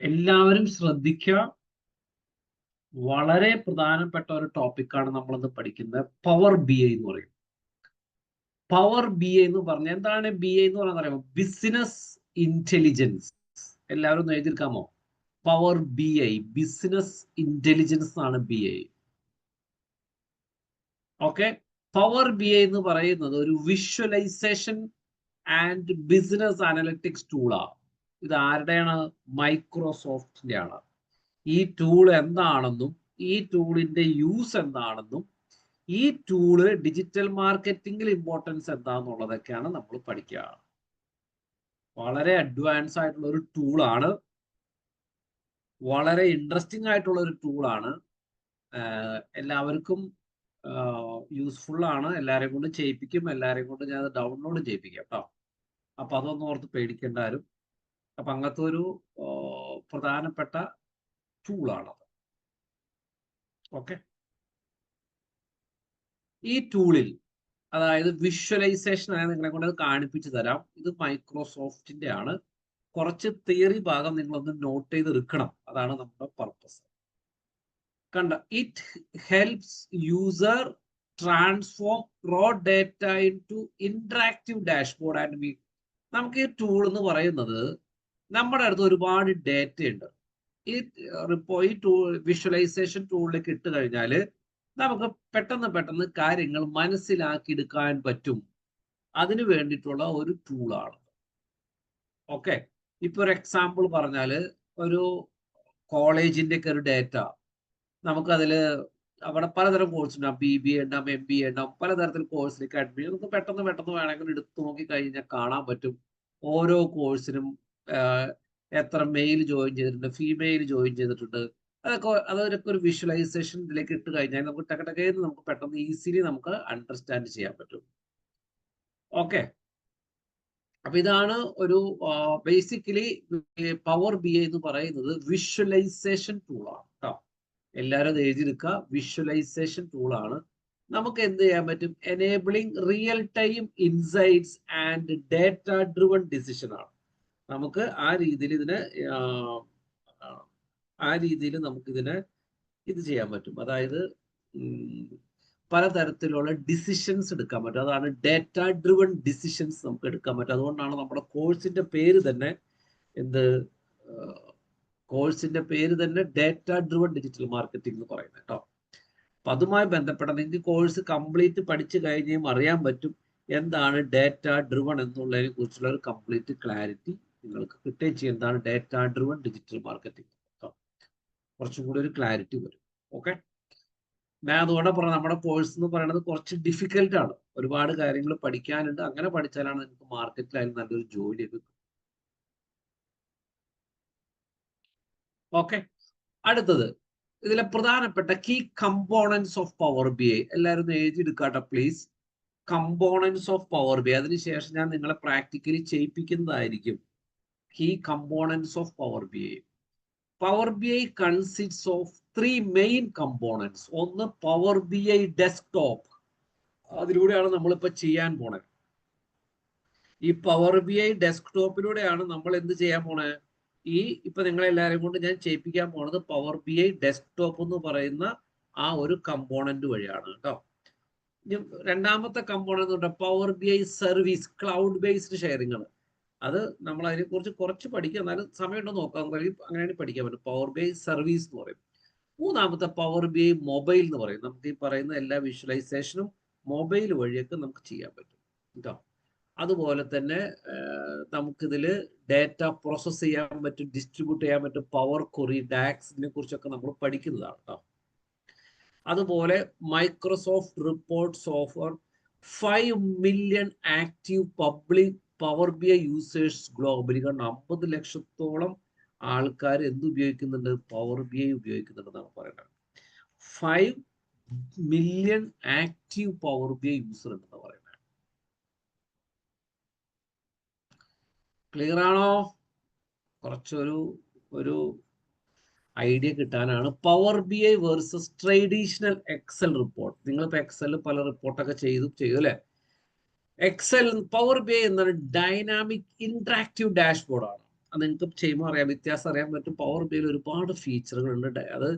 എല്ലാവരും ശ്രദ്ധിക്കുക. വളരെ പ്രധാനപ്പെട്ട ഒരു ടോപ്പിക്കാണ് നമ്മളിന്ന് പഠിക്കുന്നത്. പവർ ബി ഐ എന്ന് പറയും. പവർ ബി ഐ എന്ന് പറഞ്ഞാൽ എന്താണ് ബി ഐ എന്ന് പറയുന്നത് അറിയാമോ? Business intelligence. എല്ലാവരും ഒന്ന് എഴുതിയിരിക്കാമോ? Power B I, business intelligence ആണ് B I. Okay. Power B I എന്ന് പറയുന്നത് ഒരു വിഷ്വലൈസേഷൻ ആൻഡ് ബിസിനസ് അനലിറ്റിക്സ് ടൂളാണ്. ഇത് ആരുടെയാണ്? മൈക്രോസോഫ്റ്റിന്റെ ആണ്. ഈ ടൂൾ എന്താണെന്നും ഈ ടൂളിന്റെ യൂസ് എന്താണെന്നും ഈ ടൂള് ഡിജിറ്റൽ മാർക്കറ്റിംഗിൽ ഇമ്പോർട്ടൻസ് എന്താണെന്നുള്ളതൊക്കെയാണ് നമ്മൾ പഠിക്കുക. വളരെ അഡ്വാൻസ് ആയിട്ടുള്ള ഒരു ടൂളാണ്, വളരെ ഇൻട്രസ്റ്റിംഗ് ആയിട്ടുള്ള ഒരു ടൂളാണ്. എല്ലാവർക്കും യൂസ്ഫുൾ ആണ്. എല്ലാവരെയും കൊണ്ട് ചെയ്യിപ്പിക്കും, എല്ലാവരെയും കൊണ്ട് ഞാൻ ഡൗൺലോഡ് ചെയ്യിപ്പിക്കാം കേട്ടോ. അപ്പൊ അതൊന്നും ഓർത്ത് പേടിക്കേണ്ട ആരും. അപ്പൊ അങ്ങനത്തെ ഒരു പ്രധാനപ്പെട്ട ടൂളാണത്. ഓക്കെ. ഈ ടൂളിൽ, അതായത് വിഷ്വലൈസേഷൻ ആണ്, നിങ്ങളെ കൊണ്ട് അത് കാണിപ്പിച്ചു തരാം. ഇത് മൈക്രോസോഫ്റ്റിന്റെ ആണ്. കുറച്ച് തിയറി ഭാഗം നിങ്ങളൊന്ന് നോട്ട് ചെയ്ത് എടുക്കണം. അതാണ് നമ്മുടെ പർപ്പസ്. കണ്ട, it helps user transform raw data into interactive dashboard and view. നമുക്ക് ഈ ടൂൾ എന്ന് പറയുന്നത്, നമ്മുടെ അടുത്ത് ഒരുപാട് ഡേറ്റ ഉണ്ട്. ഈ ടൂൾ വിഷ്വലൈസേഷൻ ടൂളിലേക്ക് ഇട്ട് കഴിഞ്ഞാൽ നമുക്ക് പെട്ടെന്ന് കാര്യങ്ങൾ മനസ്സിലാക്കിയെടുക്കാൻ പറ്റും. അതിനു വേണ്ടിയിട്ടുള്ള ഒരു ടൂളാണ്. ഓക്കെ. ഇപ്പൊ ഒരു എക്സാമ്പിൾ പറഞ്ഞാൽ, ഒരു കോളേജിന്റെ ഒക്കെ ഒരു ഡേറ്റ നമുക്കതിൽ, അവിടെ പലതരം കോഴ്സ് ഉണ്ടാവും. BBA ഉണ്ടാവും, MBA ഉണ്ടാവും, പലതരത്തിൽ കോഴ്സിലേക്ക് അഡ്മിഷൻ നമുക്ക് പെട്ടെന്ന് വേണമെങ്കിൽ എടുത്തു നോക്കി കഴിഞ്ഞാൽ കാണാൻ പറ്റും. ഓരോ കോഴ്സിനും എത്ര മെയിൽ ജോയിൻ ചെയ്തിട്ടുണ്ട്, ഫീമെയിൽ ജോയിൻ ചെയ്തിട്ടുണ്ട്. അതൊക്കെ ഒരു വിഷ്വലൈസേഷൻ ഇതിലേക്ക് ഇട്ട് കഴിഞ്ഞാൽ നമുക്ക് ടക്കടക്കേന്ന് നമുക്ക് പെട്ടെന്ന് ഈസിലി നമുക്ക് അണ്ടർസ്റ്റാൻഡ് ചെയ്യാൻ പറ്റും. ഓക്കെ. അപ്പൊ ഇതാണ് ഒരു ബേസിക്കലി പവർ ബി ഐ എന്ന് പറയുന്നത് വിഷ്വലൈസേഷൻ ടൂളാണ് കേട്ടോ. എല്ലാവരും അത് എഴുതിയെടുക്കുക. വിഷ്വലൈസേഷൻ ടൂളാണ്. നമുക്ക് എന്ത് ചെയ്യാൻ പറ്റും? Enabling real time insights and data driven decision ആണ്. നമുക്ക് ആ രീതിയിൽ നമുക്കിതിനെ ഇത് ചെയ്യാൻ പറ്റും. അതായത് പലതരത്തിലുള്ള ഡിസിഷൻസ് എടുക്കാൻ പറ്റും. അതാണ് ഡേറ്റ ഡ്രിവൺ ഡിസിഷൻസ് നമുക്ക് എടുക്കാൻ പറ്റും. അതുകൊണ്ടാണ് നമ്മുടെ കോഴ്സിന്റെ പേര് തന്നെ ഡേറ്റ ഡ്രിവൺ ഡിജിറ്റൽ മാർക്കറ്റിംഗ് എന്ന് പറയുന്നത് കേട്ടോ. അപ്പൊ അതുമായി ബന്ധപ്പെട്ട നിങ്ങൾക്ക് കോഴ്സ് കംപ്ലീറ്റ് പഠിച്ചു കഴിഞ്ഞും അറിയാൻ പറ്റും എന്താണ് ഡേറ്റ ഡ്രിവൺ എന്നുള്ളതിനെ കുറിച്ചുള്ള ഒരു കംപ്ലീറ്റ് ക്ലാരിറ്റി നിങ്ങൾക്ക് കിട്ടുകയും ചെയ്യും. എന്താണ് ഡേറ്റ ഡ്രിവൺ ഡിജിറ്റൽ മാർക്കറ്റിംഗ്. കുറച്ചും കൂടി ഒരു ക്ലാരിറ്റി വരും. ഓക്കെ. ഞാൻ അതുകൊണ്ട് പറഞ്ഞ നമ്മുടെ കോഴ്സ് എന്ന് പറയുന്നത് കുറച്ച് ഡിഫിക്കൽട്ട് ആണ്. ഒരുപാട് കാര്യങ്ങൾ പഠിക്കാനുണ്ട്. അങ്ങനെ പഠിച്ചാലാണ് നിങ്ങൾക്ക് മാർക്കറ്റിലായാലും നല്ലൊരു ജോലിയൊക്കെ കിട്ടും. ഓക്കെ. അടുത്തത്, ഇതിലെ പ്രധാനപ്പെട്ട key components of power B I. എല്ലാവരും എഴുതിയെടുക്കാട്ടെ please. Components of power B I. അതിനുശേഷം ഞാൻ നിങ്ങളെ പ്രാക്ടിക്കലി ചെയ്യിപ്പിക്കുന്നതായിരിക്കും. Key components of power B I. പവർ ബി ഐ കൺസിസ്റ്റ് ഓഫ് 3 മെയിൻ കമ്പോണൻസ്. ഒന്ന് പവർ ബി ഐ ഡെസ്ക്ടോപ്പ്. അതിലൂടെയാണ് നമ്മളിപ്പോ ചെയ്യാൻ പോണേ. ഈ പവർ ബി ഐ ഡെസ്ക്ടോപ്പിലൂടെയാണ് നമ്മൾ എന്ത് ചെയ്യാൻ പോണേ? ഇപ്പൊ നിങ്ങളെല്ലാവരും കൊണ്ട് ഞാൻ ചെയ്യിപ്പിക്കാൻ പോണത് പവർ ബി ഐ ഡെസ്ക്ടോപ്പ് എന്ന് പറയുന്ന ആ ഒരു കമ്പോണന്റ് വഴിയാണ് കേട്ടോ. രണ്ടാമത്തെ component power B I service, cloud based ഷെയറിങ്ങൾ. അത് നമ്മൾ അതിനെ കുറിച്ച് കുറച്ച് പഠിക്കുക. എന്നാലും സമയമുണ്ടോ നോക്കാം. അങ്ങനെയാണ് പഠിക്കാൻ പറ്റും. പവർ ബി ഐ സർവീസ് എന്ന് പറയും. മൂന്നാമത്തെ പവർ ബി ഐ മൊബൈൽ എന്ന് പറയും. നമുക്ക് ഈ പറയുന്ന എല്ലാ വിഷ്വലൈസേഷനും മൊബൈൽ വഴിയൊക്കെ നമുക്ക് ചെയ്യാൻ പറ്റും കേട്ടോ. അതുപോലെ തന്നെ നമുക്കിതിൽ ഡേറ്റ പ്രോസസ് ചെയ്യാൻ പറ്റും, ഡിസ്ട്രിബ്യൂട്ട് ചെയ്യാൻ പറ്റും. പവർ ക്വറി, ഡാക്സിനെ കുറിച്ചൊക്കെ നമ്മൾ പഠിക്കുന്നതാണ് കേട്ടോ. അതുപോലെ Microsoft reports offer 5 million active public power B I users globally. കാരണം 50 ലക്ഷത്തോളം ആൾക്കാർ എന്ത് ഉപയോഗിക്കുന്നുണ്ട്? പവർ ബി ഐ ഉപയോഗിക്കുന്നുണ്ടെന്നാണ് പറയുന്നത്. 5 million active Power B I user ഉണ്ടെന്ന് പറയുന്നത്. ക്ലിയർ ആണോ? കുറച്ചൊരു ഐഡിയ കിട്ടാനാണ്. Power B I versus traditional Excel report. നിങ്ങളിപ്പോ എക്സലിൽ പല റിപ്പോർട്ടൊക്കെ ചെയ്തു അല്ലെ? എക്സൽ, പവർ ബി ഐ എന്നൊരു ഡൈനാമിക് ഇന്ററാക്റ്റീവ് ഡാഷ്ബോർഡ് ആണ്. അത് നിങ്ങൾക്ക് ചെയ്യുമ്പോൾ അറിയാം, വ്യത്യാസം അറിയാൻ പറ്റും. പവർ ബിയിൽ ഒരുപാട് ഫീച്ചറുകൾ ഉണ്ട്. അത്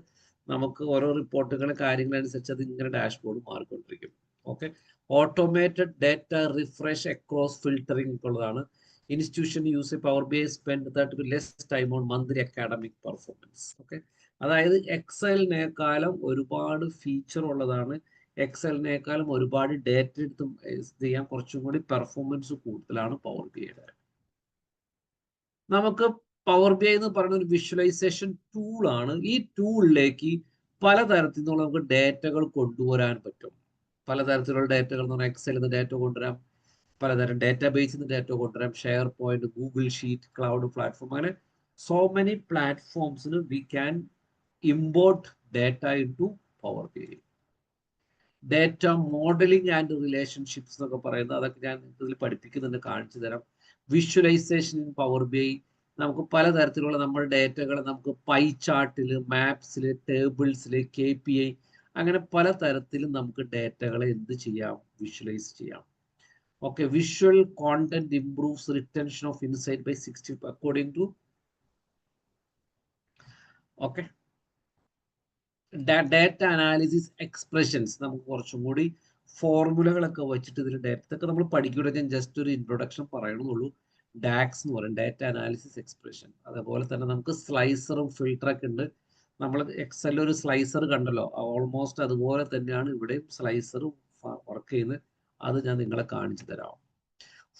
നമുക്ക് ഓരോ റിപ്പോർട്ടുകളും കാര്യങ്ങളനുസരിച്ച് അത് ഇങ്ങനെ ഡാഷ്ബോർഡ് മാറിക്കൊണ്ടിരിക്കും. Okay, automated data refresh across filtering ഉള്ളതാണ്. Institution use power B I spend that less time on monthly academic performance. Okay, അതായത് എക്സലിനേക്കാളും ഒരുപാട് ഫീച്ചർ ഉള്ളതാണ്. എക്സലിനേക്കാളും ഒരുപാട് ഡേറ്റ എടുത്ത് ചെയ്യാൻ കുറച്ചും കൂടി പെർഫോമൻസ് കൂടുതലാണ് പവർ ബി ഐയുടെ. നമുക്ക് പവർ ബി ഐ എന്ന് പറയുന്ന ഒരു വിഷ്വലൈസേഷൻ ടൂളാണ്. ഈ ടൂളിലേക്ക് പലതരത്തിലുള്ള നമുക്ക് ഡേറ്റകൾ കൊണ്ടുവരാൻ പറ്റും. പലതരത്തിലുള്ള ഡേറ്റകൾ എന്ന് പറഞ്ഞാൽ എക്സലിൽ നിന്ന് ഡേറ്റ കൊണ്ടുവരാം, പലതരം ഡേറ്റാബേസിൽ നിന്ന് ഡേറ്റ കൊണ്ടുവരാം, SharePoint, Google sheet, cloud platform, അങ്ങനെ സോ മെനി പ്ലാറ്റ്ഫോംസിന് we can import data into power B I. Data modeling and relationships എന്നൊക്കെ പറയുന്നത്, അതൊക്കെ ഞാൻ ഇതിൽ പഠിപ്പിക്കുന്നുണ്ട്, കാണിച്ചു തരാം. Visualization in power B I നമുക്ക് പലതരത്തിലുള്ള നമ്മുടെ ഡേറ്റകൾ നമുക്ക് പൈ ചാർട്ടിൽ, മാപ്സിൽ, ടേബിൾസിൽ, KPI, അങ്ങനെ പലതരത്തിലും നമുക്ക് ഡേറ്റകളെ എന്ത് ചെയ്യാം, വിഷ്വലൈസ് ചെയ്യാം. Okay, visual content improves retention of insight by 60 according to. Okay, data analysis expressions, നമുക്ക് കുറച്ചും കൂടി ഫോർമുലകളൊക്കെ വെച്ചിട്ട് ഇതിൽ ഡേറ്റ ഒക്കെ നമ്മൾ പഠിക്കൂടെ. ഞാൻ ജസ്റ്റ് ഒരു ഇൻട്രൊഡക്ഷൻ പറയണമെന്നുള്ളൂ. ഡാക്സ് എന്ന് പറയും, ഡാറ്റ അനാലിസിസ് എക്സ്പ്രഷൻ. അതേപോലെ തന്നെ നമുക്ക് സ്ലൈസറും ഫിൽട്ടറൊക്കെ ഉണ്ട്. നമ്മൾ എക്സലിൽ ഒരു സ്ലൈസർ കണ്ടല്ലോ, ഓൾമോസ്റ്റ് അതുപോലെ തന്നെയാണ് ഇവിടെയും സ്ലൈസറും വർക്ക് ചെയ്യുന്നത്. അത് ഞാൻ നിങ്ങളെ കാണിച്ചു തരാം.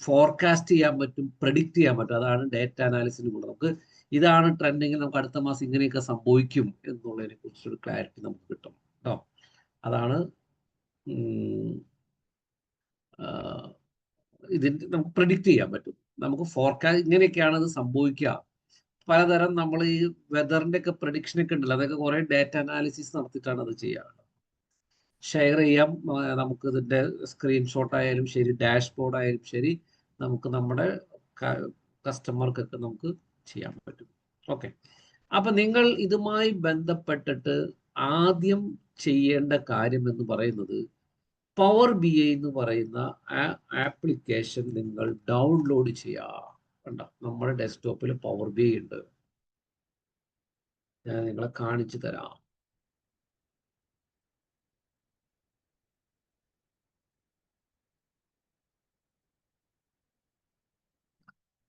ഫോർകാസ്റ്റ് ചെയ്യാൻ പറ്റും, പ്രെഡിക്റ്റ് ചെയ്യാൻ പറ്റും. അതാണ് ഡേറ്റ അനാലിസിന് കൂടെ. നമുക്ക് ഇതാണ് ട്രെൻഡിങ്, നമുക്ക് അടുത്ത മാസം ഇങ്ങനെയൊക്കെ സംഭവിക്കും എന്നുള്ളതിനെ കുറിച്ചൊരു ക്ലാരിറ്റി നമുക്ക് കിട്ടും കേട്ടോ. അതാണ് ഇതിൻ്റെ നമുക്ക് പ്രെഡിക്റ്റ് ചെയ്യാൻ പറ്റും. നമുക്ക് ഫോർകാസ്റ്റ് ഇങ്ങനെയൊക്കെയാണ് അത് സംഭവിക്കുക. പലതരം നമ്മൾ ഈ വെതറിന്റെ ഒക്കെ പ്രഡിക്ഷനൊക്കെ ഉണ്ടല്ലോ, അതൊക്കെ കുറെ ഡേറ്റ അനാലിസിസ് നടത്തിയിട്ടാണ് അത് ചെയ്യുക. ഷെയർ ചെയ്യാം, നമുക്ക് ഇതിന്റെ സ്ക്രീൻഷോട്ട് ആയാലും ശരി, ഡാഷ്ബോർഡ് ആയാലും ശരി, നമുക്ക് നമ്മുടെ കസ്റ്റമർക്കൊക്കെ നമുക്ക് ചെയ്യാൻ പറ്റും. ഓക്കെ, അപ്പൊ നിങ്ങൾ ഇതുമായി ബന്ധപ്പെട്ടിട്ട് ആദ്യം ചെയ്യേണ്ട കാര്യം എന്ന് പറയുന്നത്, പവർ ബി ഐ എന്ന് പറയുന്ന ആപ്ലിക്കേഷൻ നിങ്ങൾ ഡൗൺലോഡ് ചെയ്യുക. കണ്ട, നമ്മുടെ ഡെസ്ക്ടോപ്പിൽ പവർ ബി ഐ ഉണ്ട്. ഞാൻ നിങ്ങളെ കാണിച്ചു തരാം.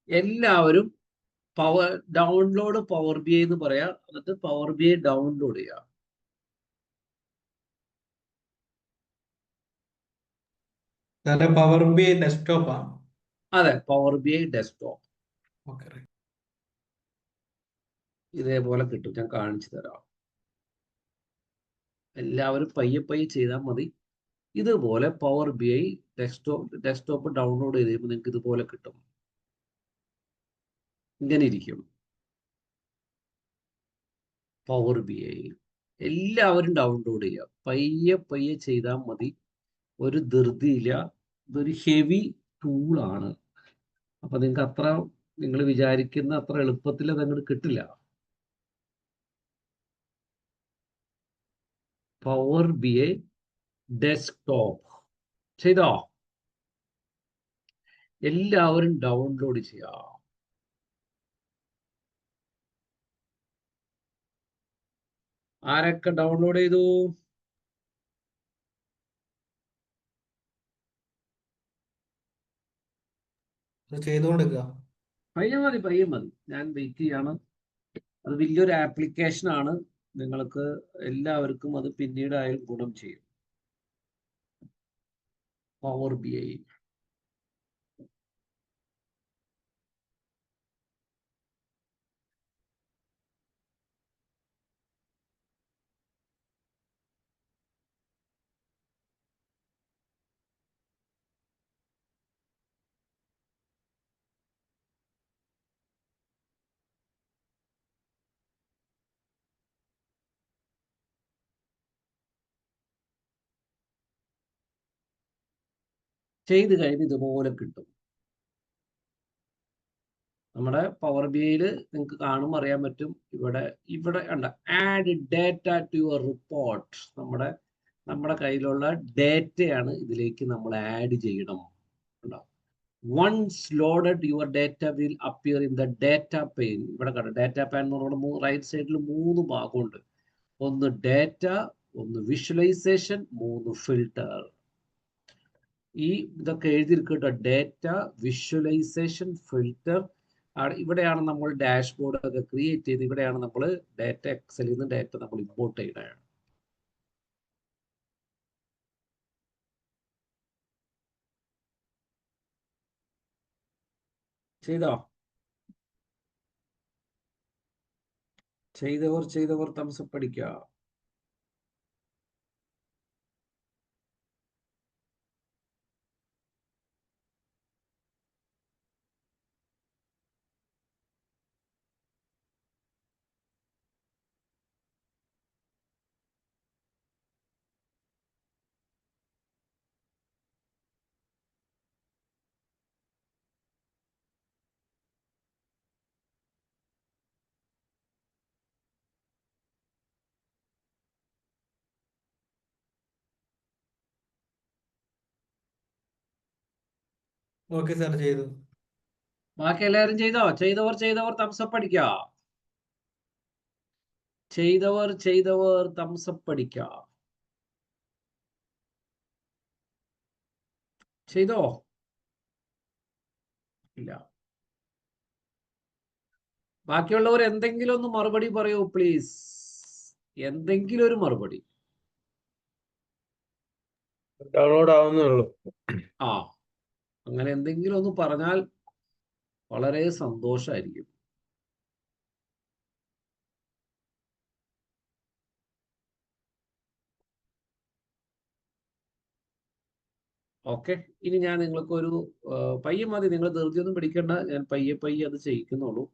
എല്ലാവരും ഡൗൺലോഡ് പവർ ബി ഐ എന്ന് പറയാ, എന്നിട്ട് പവർ ബി ഐ ഡൗൺലോഡ് ചെയ്യുക. പവർ ബി ഐ ഡെസ്ക്ടോപ്പ് ആണ്. അതെ, പവർ ബി ഐ ഡെസ്ക്ടോപ്പ് ഇതേപോലെ കിട്ടും. ഞാൻ കാണിച്ചു തരാം. എല്ലാവരും പയ്യെ പയ്യെ ചെയ്താൽ മതി. ഇതുപോലെ power B I desktop download ചെയ്ത് കഴിയുമ്പോൾ നിങ്ങൾക്ക് ഇതുപോലെ കിട്ടും. ഇങ്ങനെ ഇരിക്കും പവർ ബി ഐ. എല്ലാവരും ഡൗൺലോഡ് ചെയ്യുക, പയ്യെ പയ്യെ ചെയ്താൽ മതി, ഒരു ധൃതിയില്ല. ഇതൊരു ഹെവി ടൂളാണ്. അപ്പൊ നിങ്ങൾക്ക് അത്ര, നിങ്ങൾ വിചാരിക്കുന്ന അത്ര എളുപ്പത്തിൽ അത് അങ്ങോട്ട് കിട്ടില്ല. പവർ ബി ഐ ഡെസ്ക്ടോപ്പ് ചെയ്തോ? എല്ലാവരും ഡൗൺലോഡ് ചെയ്യുക. ആരൊക്കെ ഡൗൺലോഡ് ചെയ്തു? പയ്യെ മതി, പയ്യെ മതി, ഞാൻ വെയിറ്റ് ചെയ്യാണ്. അത് വലിയൊരു ആപ്ലിക്കേഷൻ ആണ്. നിങ്ങൾക്ക് എല്ലാവർക്കും അത് പിന്നീട് ആയാലും ഗുണം ചെയ്യും. പവർ ബി ഐ ചെയ്ത് കഴിഞ്ഞ് ഇതുപോലെ കിട്ടും. നമ്മുടെ പവർ ബി ഐയിൽ നിങ്ങൾക്ക് കാണുമ്പോൾ അറിയാൻ പറ്റും. ഇവിടെ കണ്ട, add data to your report. നമ്മുടെ കയ്യിലുള്ള ഡേറ്റയാണ് ഇതിലേക്ക് നമ്മൾ ആഡ് ചെയ്യണം. ഉണ്ടോ? once loaded your data will appear in the data pane. ഇവിടെ കണ്ടോ ഡാറ്റ പാൻ എന്ന് പറയുമ്പോൾ റൈറ്റ് സൈഡിൽ 3 ഭാഗമുണ്ട്. ഒന്ന് ഡാറ്റ, ഒന്ന് വിഷ്വലൈസേഷൻ, 3 ഫിൽട്ടർ. ഈ ഇതൊക്കെ എഴുതിയിരിക്കട്ടോ, ഡാറ്റ, വിഷ്വലൈസേഷൻ, ഫിൽട്ടർ. ഇവിടെയാണ് നമ്മൾ ഡാഷ്ബോർഡ് ഒക്കെ ക്രിയേറ്റ് ചെയ്ത് ഇവിടെയാണ് നമ്മൾ ഡാറ്റ എക്സലിൽ നിന്ന് ഡാറ്റ നമ്മൾ ഇമ്പോർട്ട് ചെയ്യുന്നത്. ചെയ്തോ? ചെയ്തവർ തംസപ്പ് അടിക്കുക. ഓക്കെ സാർ, ചെയ്തു. ബാക്കി എല്ലാവരും ചെയ്തോ? ചെയ്തവർ തംസപ്പ് അടിക്കുക. ചെയ്തവർ തംസപ്പ് അടിക്കുക. ചെയ്തോ? ഇല്ല. ബാക്കിയുള്ളവർ എന്തെങ്കിലും ഒന്ന് മറുപടി പറയൂ പ്ലീസ്. എന്തെങ്കിലും ഒരു മറുപടി. ഡൗൺലോഡ് ആവുന്നേ ഉള്ളൂ. ആ, അങ്ങനെ എന്തെങ്കിലും ഒന്ന് പറഞ്ഞാൽ വളരെ സന്തോഷമായിരിക്കും. ഓക്കെ, ഇനി ഞാൻ നിങ്ങൾക്കൊരു പയ്യെ മതി, നിങ്ങൾ ധൃതിയൊന്നും പിടിക്കേണ്ട, ഞാൻ പയ്യെ അത് ചെയ്യിക്കുന്നുള്ളൂ.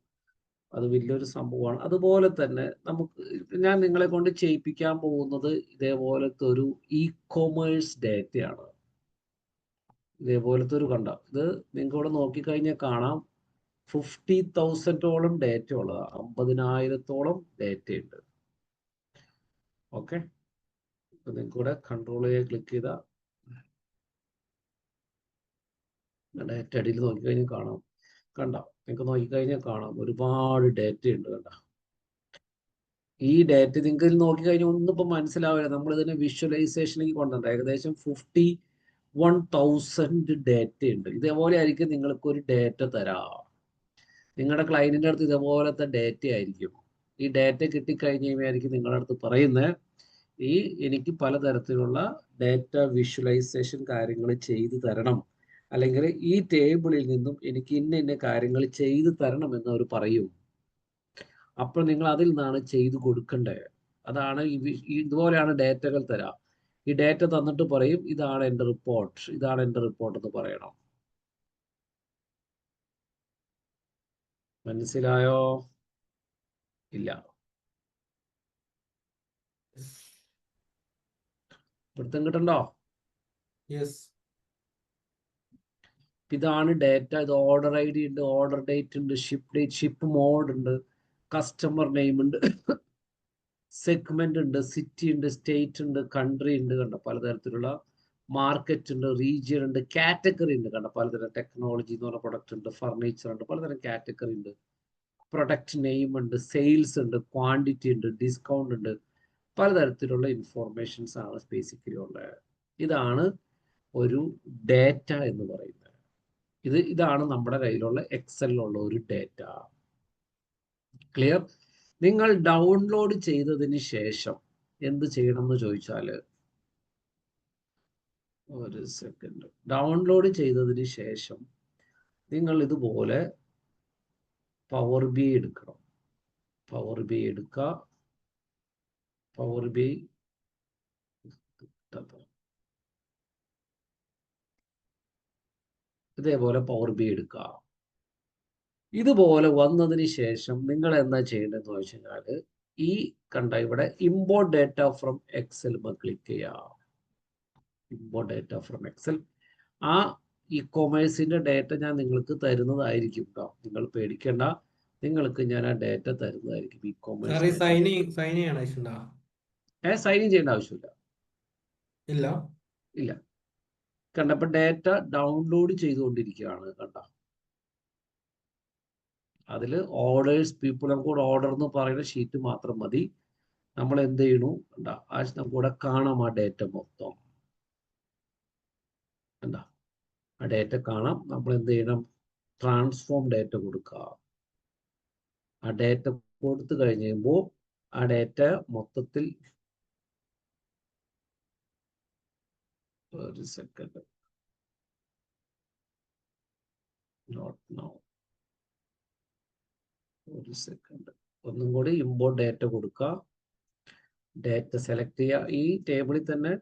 അത് വലിയൊരു സംഭവമാണ്. അതുപോലെ തന്നെ ഞാൻ നിങ്ങളെ കൊണ്ട് ചെയ്യിപ്പിക്കാൻ പോകുന്നത് ഇതേപോലത്തെ ഒരു ഇ-കൊമേഴ്സ് ഡാറ്റയാണ്. ഇതേപോലത്തെ ഒരു ഇത് നിങ്ങൾക്ക് ഇവിടെ നോക്കിക്കഴിഞ്ഞാൽ കാണാം. 50,000ഓളം ഡാറ്റ ഉള്ളത്, 50,000ഓളം ഡാറ്റ ഉണ്ട്. ഓക്കെ, ഇപ്പൊ നിങ്ങൾക്ക് ഇവിടെ കൺട്രോൾ ക്ലിക്ക് ചെയ്ത ഡാറ്റ അടിയിൽ നോക്കിക്കഴിഞ്ഞാൽ കാണാം. നിങ്ങൾക്ക് നോക്കിക്കഴിഞ്ഞാൽ കാണാം ഒരുപാട് ഡാറ്റ ഉണ്ട്. ഈ ഡാറ്റ നിങ്ങൾക്ക് നോക്കിക്കഴിഞ്ഞാൽ ഒന്നും ഇപ്പൊ മനസ്സിലാവില്ല. നമ്മൾ ഇതിനെ വിഷ്വലൈസേഷനിലേക്ക് കൊണ്ടുവന്നത് ഏകദേശം 51,000 ഡാറ്റ ഉണ്ട്. ഇതേപോലെ ആയിരിക്കും നിങ്ങൾക്ക് ഒരു ഡാറ്റ തരാം. നിങ്ങളുടെ ക്ലയന്റിന്റെ അടുത്ത് ഇതേപോലത്തെ ഡാറ്റ ആയിരിക്കും. ഈ ഡാറ്റ കിട്ടിക്കഴിഞ്ഞ് കഴിയുമ്പോഴായിരിക്കും നിങ്ങളുടെ അടുത്ത് പറയുന്നത് എനിക്ക് പലതരത്തിലുള്ള ഡാറ്റ വിഷ്വലൈസേഷൻ കാര്യങ്ങൾ ചെയ്തു തരണം, അല്ലെങ്കിൽ ഈ ടേബിളിൽ നിന്നും എനിക്ക് ഇന്ന കാര്യങ്ങൾ ചെയ്തു തരണം എന്ന് അവർ പറയും. അപ്പോൾ നിങ്ങൾ അതിൽ നിന്നാണ് ചെയ്തു കൊടുക്കേണ്ടത്. അതാണ് ഇതുപോലെയാണ് ഡാറ്റകൾ തരാം. ഈ ഡാറ്റ തന്നിട്ട് പറയും ഇതാണ് എൻ്റെ റിപ്പോർട്ട് എന്ന് പറയണം. മനസ്സിലായോ? ഇല്ല. പിടുത്തം കിട്ടണ്ടോ? ഇതാണ് ഡാറ്റ. ഇത് ഓർഡർ ID ഉണ്ട്, ഓർഡർ ഡേറ്റ് ഉണ്ട്, ഷിപ്പ് ഡേറ്റ്, ഷിപ്പ് മോഡ് ഉണ്ട്, കസ്റ്റമർ നെയിം ഉണ്ട്, സെഗ്മെന്റ് ഉണ്ട്, സിറ്റി ഉണ്ട്, സ്റ്റേറ്റ് ഉണ്ട്, കൺട്രി ഉണ്ട്. പലതരത്തിലുള്ള മാർക്കറ്റ് ഉണ്ട്, റീജിയൻ ഉണ്ട്, കാറ്റഗറി ഉണ്ട്. പലതരം ടെക്നോളജി എന്ന് പറഞ്ഞ പ്രൊഡക്റ്റ് ഉണ്ട്, ഫർണിച്ചർ ഉണ്ട്, പലതരം കാറ്റഗറി ഉണ്ട്, പ്രൊഡക്റ്റ് നെയിം ഉണ്ട്, സെയിൽസ് ഉണ്ട്, ക്വാണ്ടിറ്റി ഉണ്ട്, ഡിസ്കൗണ്ട് ഉണ്ട്. പലതരത്തിലുള്ള ഇൻഫോർമേഷൻസ് ആണ് ബേസിക്കലി ഉള്ളത്. ഇതാണ് ഒരു ഡാറ്റ എന്ന് പറയുന്നത്. ഇതാണ് നമ്മുടെ കയ്യിലുള്ള എക്സലിലുള്ള ഒരു ഡാറ്റ. ക്ലിയർ? നിങ്ങൾ ഡൗൺലോഡ് ചെയ്തതിന് ശേഷം എന്ത് ചെയ്യണം എന്ന് ചോദിച്ചാൽ, ഒരു സെക്കൻഡ്, ഡൗൺലോഡ് ചെയ്തതിന് ശേഷം നിങ്ങൾ ഇതുപോലെ പവർ ബി എടുക്കണം. പവർ ബി എടുക്കുക. പവർ ബി ഇതേപോലെ പവർ ബി എടുക്കുക. ഇതുപോലെ വന്നതിന് ശേഷം നിങ്ങൾ എന്താ ചെയ്യേണ്ടതെന്ന് വെച്ച് കഴിഞ്ഞാൽ ഇവിടെ import data from Excel click ചെയ്യുക. Import data from Excel. ആ ഇ-കൊമേഴ്സിന്റെ ഡാറ്റ ഞാൻ നിങ്ങൾക്ക് തരുന്നതായിരിക്കും കേട്ടോ, നിങ്ങൾ പേടിക്കേണ്ട. നിങ്ങൾക്ക് ഞാൻ ആ ഡാറ്റ തരുന്നതായിരിക്കും. ഇ-കൊമേഴ്സ് സൈൻ ചെയ്യേണ്ട ആവശ്യമില്ല. ഇല്ല. കണ്ടപ്പോ ഡാറ്റ ഡൗൺലോഡ് ചെയ്തുകൊണ്ടിരിക്കുകയാണ്. കണ്ട, അതിൽ ഓർഡേഴ്സ് പീപ്പിൾ, നമുക്ക് ഓർഡർ എന്ന് പറയുന്ന ഷീറ്റ് മാത്രം മതി. നമ്മൾ എന്ത് ചെയ്യണു കണ്ട, നമുക്ക് ഇവിടെ കാണാം ആ ഡേറ്റ മൊത്തം. കണ്ട, ആ ഡേറ്റ കാണാം. നമ്മൾ എന്ത് ചെയ്യണം, ട്രാൻസ്ഫോം ഡേറ്റ കൊടുക്കുക. ആ ഡേറ്റ കൊടുത്തു കഴിഞ്ഞ് കഴിയുമ്പോൾ ആ ഡേറ്റ മൊത്തത്തിൽ, ഒരു സെക്കൻഡ്, നോട്ട് നൗ, ഒരു സെക്കൻഡ്, ഒന്നും കൂടി ഇമ്പോർട്ട് ഡേറ്റ കൊടുക്കുക. ഡേറ്റ സെലക്ട് ചെയ്യുക. ഈ ടേബിളിൽ തന്നെ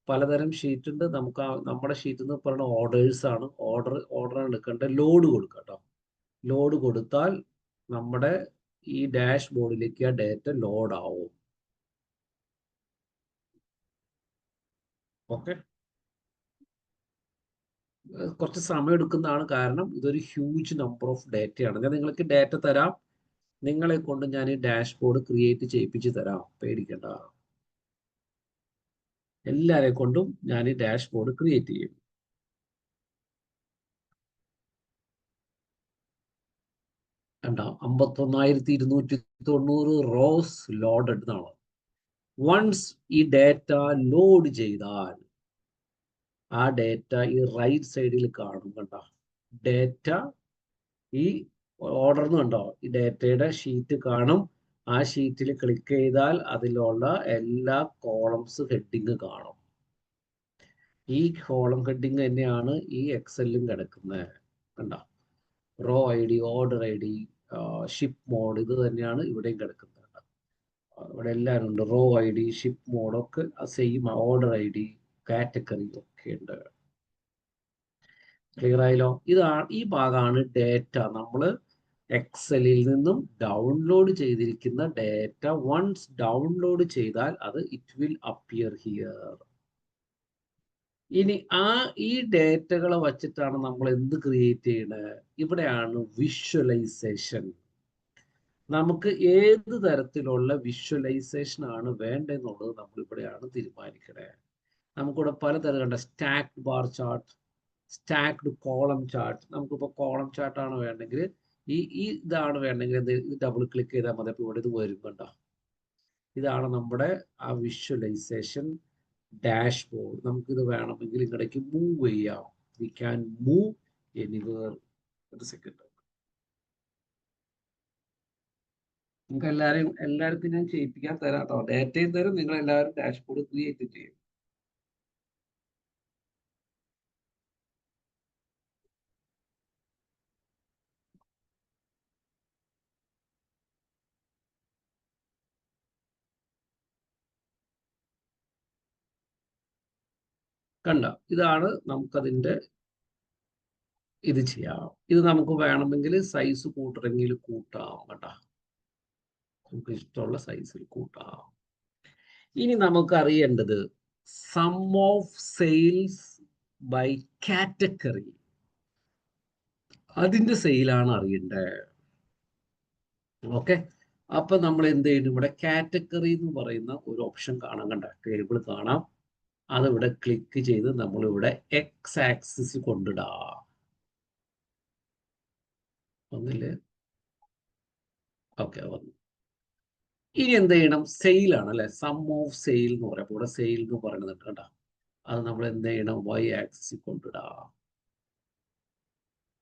പലതരം ഷീറ്റ് ഉണ്ട്. നമുക്ക് നമ്മുടെ ഷീറ്റ് എന്ന് പറയുന്ന ഓർഡേഴ്സ് ആണ്. ഓർഡർ എടുക്കേണ്ട. ലോഡ് കൊടുക്കുക കേട്ടോ. ലോഡ് കൊടുത്താൽ നമ്മുടെ ഈ ഡാഷ് ബോർഡിലേക്ക് ആ ഡേറ്റ ലോഡ് ആവും. ഓക്കെ, കുറച്ച് സമയം എടുക്കുന്നതാണ്, കാരണം ഇതൊരു ഹ്യൂജ് നമ്പർ ഓഫ് ഡേറ്റയാണ്. ഞാൻ നിങ്ങൾക്ക് ഡേറ്റ തരാം, നിങ്ങളെ കൊണ്ട് ഞാൻ ഈ ഡാഷ് ബോർഡ് ക്രിയേറ്റ് ചെയ്യിപ്പിച്ച് തരാം, പേടിക്കണ്ട. എല്ലാരെ കൊണ്ടും ഞാൻ ഈ ഡാഷ് ബോർഡ് ക്രിയേറ്റ് ചെയ്യും. കണ്ടോ, 51,290 റോസ് ലോഡഡ് എന്നാണ്. വൺസ് ഈ ഡേറ്റ ലോഡ് ചെയ്താൽ ആ ഡേറ്റ ഈ റൈറ്റ് സൈഡിൽ കാണും. കണ്ടോ, ഡേറ്റ ഈ ഓർഡർ കണ്ടോ, ഈ ഡേറ്റയുടെ ഷീറ്റ് കാണും. ആ ഷീറ്റിൽ ക്ലിക്ക് ചെയ്താൽ അതിലുള്ള എല്ലാ കോളംസ് ഹെഡിങ് കാണും. ഈ കോളം ഹെഡിങ് തന്നെയാണ് ഈ എക്സലിലും കിടക്കുന്നത്. കണ്ടോ, row I D, order I D, ship mode, ഇത് തന്നെയാണ് ഇവിടെയും കിടക്കുന്നത്. ഇവിടെ എല്ലാവരും ഉണ്ട്. Row I D, ship mode ഒക്കെ same, order I D, category ഒക്കെ ഉണ്ട്. ക്ലിയർ ആയല്ലോ? ഈ ഭാഗമാണ് ഡേറ്റ. നമ്മൾ എക്സലിൽ നിന്നും ഡൗൺലോഡ് ചെയ്തിരിക്കുന്ന ഡേറ്റ. വൺസ് ഡൗൺലോഡ് ചെയ്താൽ അത് ഇറ്റ് വിൽ അപ്പിയർ ഹിയർ. ഇനി ഈ ഡേറ്റകളെ വച്ചിട്ടാണ് നമ്മൾ എന്ത് ക്രിയേറ്റ് ചെയ്യണത്? ഇവിടെയാണ് വിഷ്വലൈസേഷൻ. നമുക്ക് ഏത് തരത്തിലുള്ള വിഷ്വലൈസേഷൻ ആണ് വേണ്ടതെന്നുള്ളത് നമ്മൾ ഇവിടെയാണ് തീരുമാനിക്കണേ. നമുക്കിവിടെ പലതരം കണ്ട, stacked bar chart, stacked column chart. നമുക്കിപ്പോൾ കോളം ചാർട്ടാണ് വേണ്ടെങ്കിൽ ഈ ഇതാണ് വേണ്ടെങ്കിൽ ഇത് ഡബിൾ ക്ലിക്ക് ചെയ്താൽ മതി. അപ്പോൾ ഇവിടെ ഇത് വരും. കണ്ടോ, ഇതാണ് നമ്മുടെ ആ വിഷ്വലൈസേഷൻ ഡാഷ് ബോർഡ്. നമുക്കിത് വേണമെങ്കിൽ ഇങ്ങടേക്ക് മൂവ് ചെയ്യാം. We can move anywhere. ഒരു സെക്കൻഡ്, നിങ്ങൾക്ക് എല്ലാവർക്കും ഞാൻ ചെയ്യിപ്പിക്കാൻ തരാം കേട്ടോ. ഡേറ്റയും തരും, നിങ്ങൾ എല്ലാവരും ഡാഷ്ബോർഡ് ക്രിയേറ്റ് ചെയ്യും. കണ്ട, ഇതാണ് നമുക്കതിൻ്റെ ഇത് ചെയ്യാം. ഇത് നമുക്ക് വേണമെങ്കിൽ സൈസ് കൂട്ടണമെങ്കിൽ കൂട്ടാം. കേട്ടോ, നമുക്ക് ഇഷ്ടമുള്ള സൈസിൽ കൂട്ടാം. ഇനി നമുക്ക് അറിയേണ്ടത് sum of sales by category. അതിന്റെ സെയിലാണ് അറിയേണ്ടത്. ഓക്കെ, അപ്പൊ നമ്മൾ എന്ത് ചെയ്യുന്നു, ഇവിടെ കാറ്റഗറി എന്ന് പറയുന്ന ഒരു ഓപ്ഷൻ കാണാൻ. കണ്ട, ടേബിൾ കാണാം. അതിവിടെ ക്ലിക്ക് ചെയ്ത് നമ്മളിവിടെ എക്സ് ആക്സിസ് കൊണ്ടിടാം. ഒന്നില്ലേ? ഓക്കെ, വന്നു. ഇനി എന്ത് ചെയ്യണം, സെയിലാണ് അല്ലെ, സം ഓഫ് സെയിൽ എന്ന് പറയാം. ഇവിടെ സെയിൽ എന്ന് പറയുന്നത് കണ്ട, അത് നമ്മൾ എന്ത് ചെയ്യണം, വൈ ആക്സിസിൽ കൊണ്ടിടാം.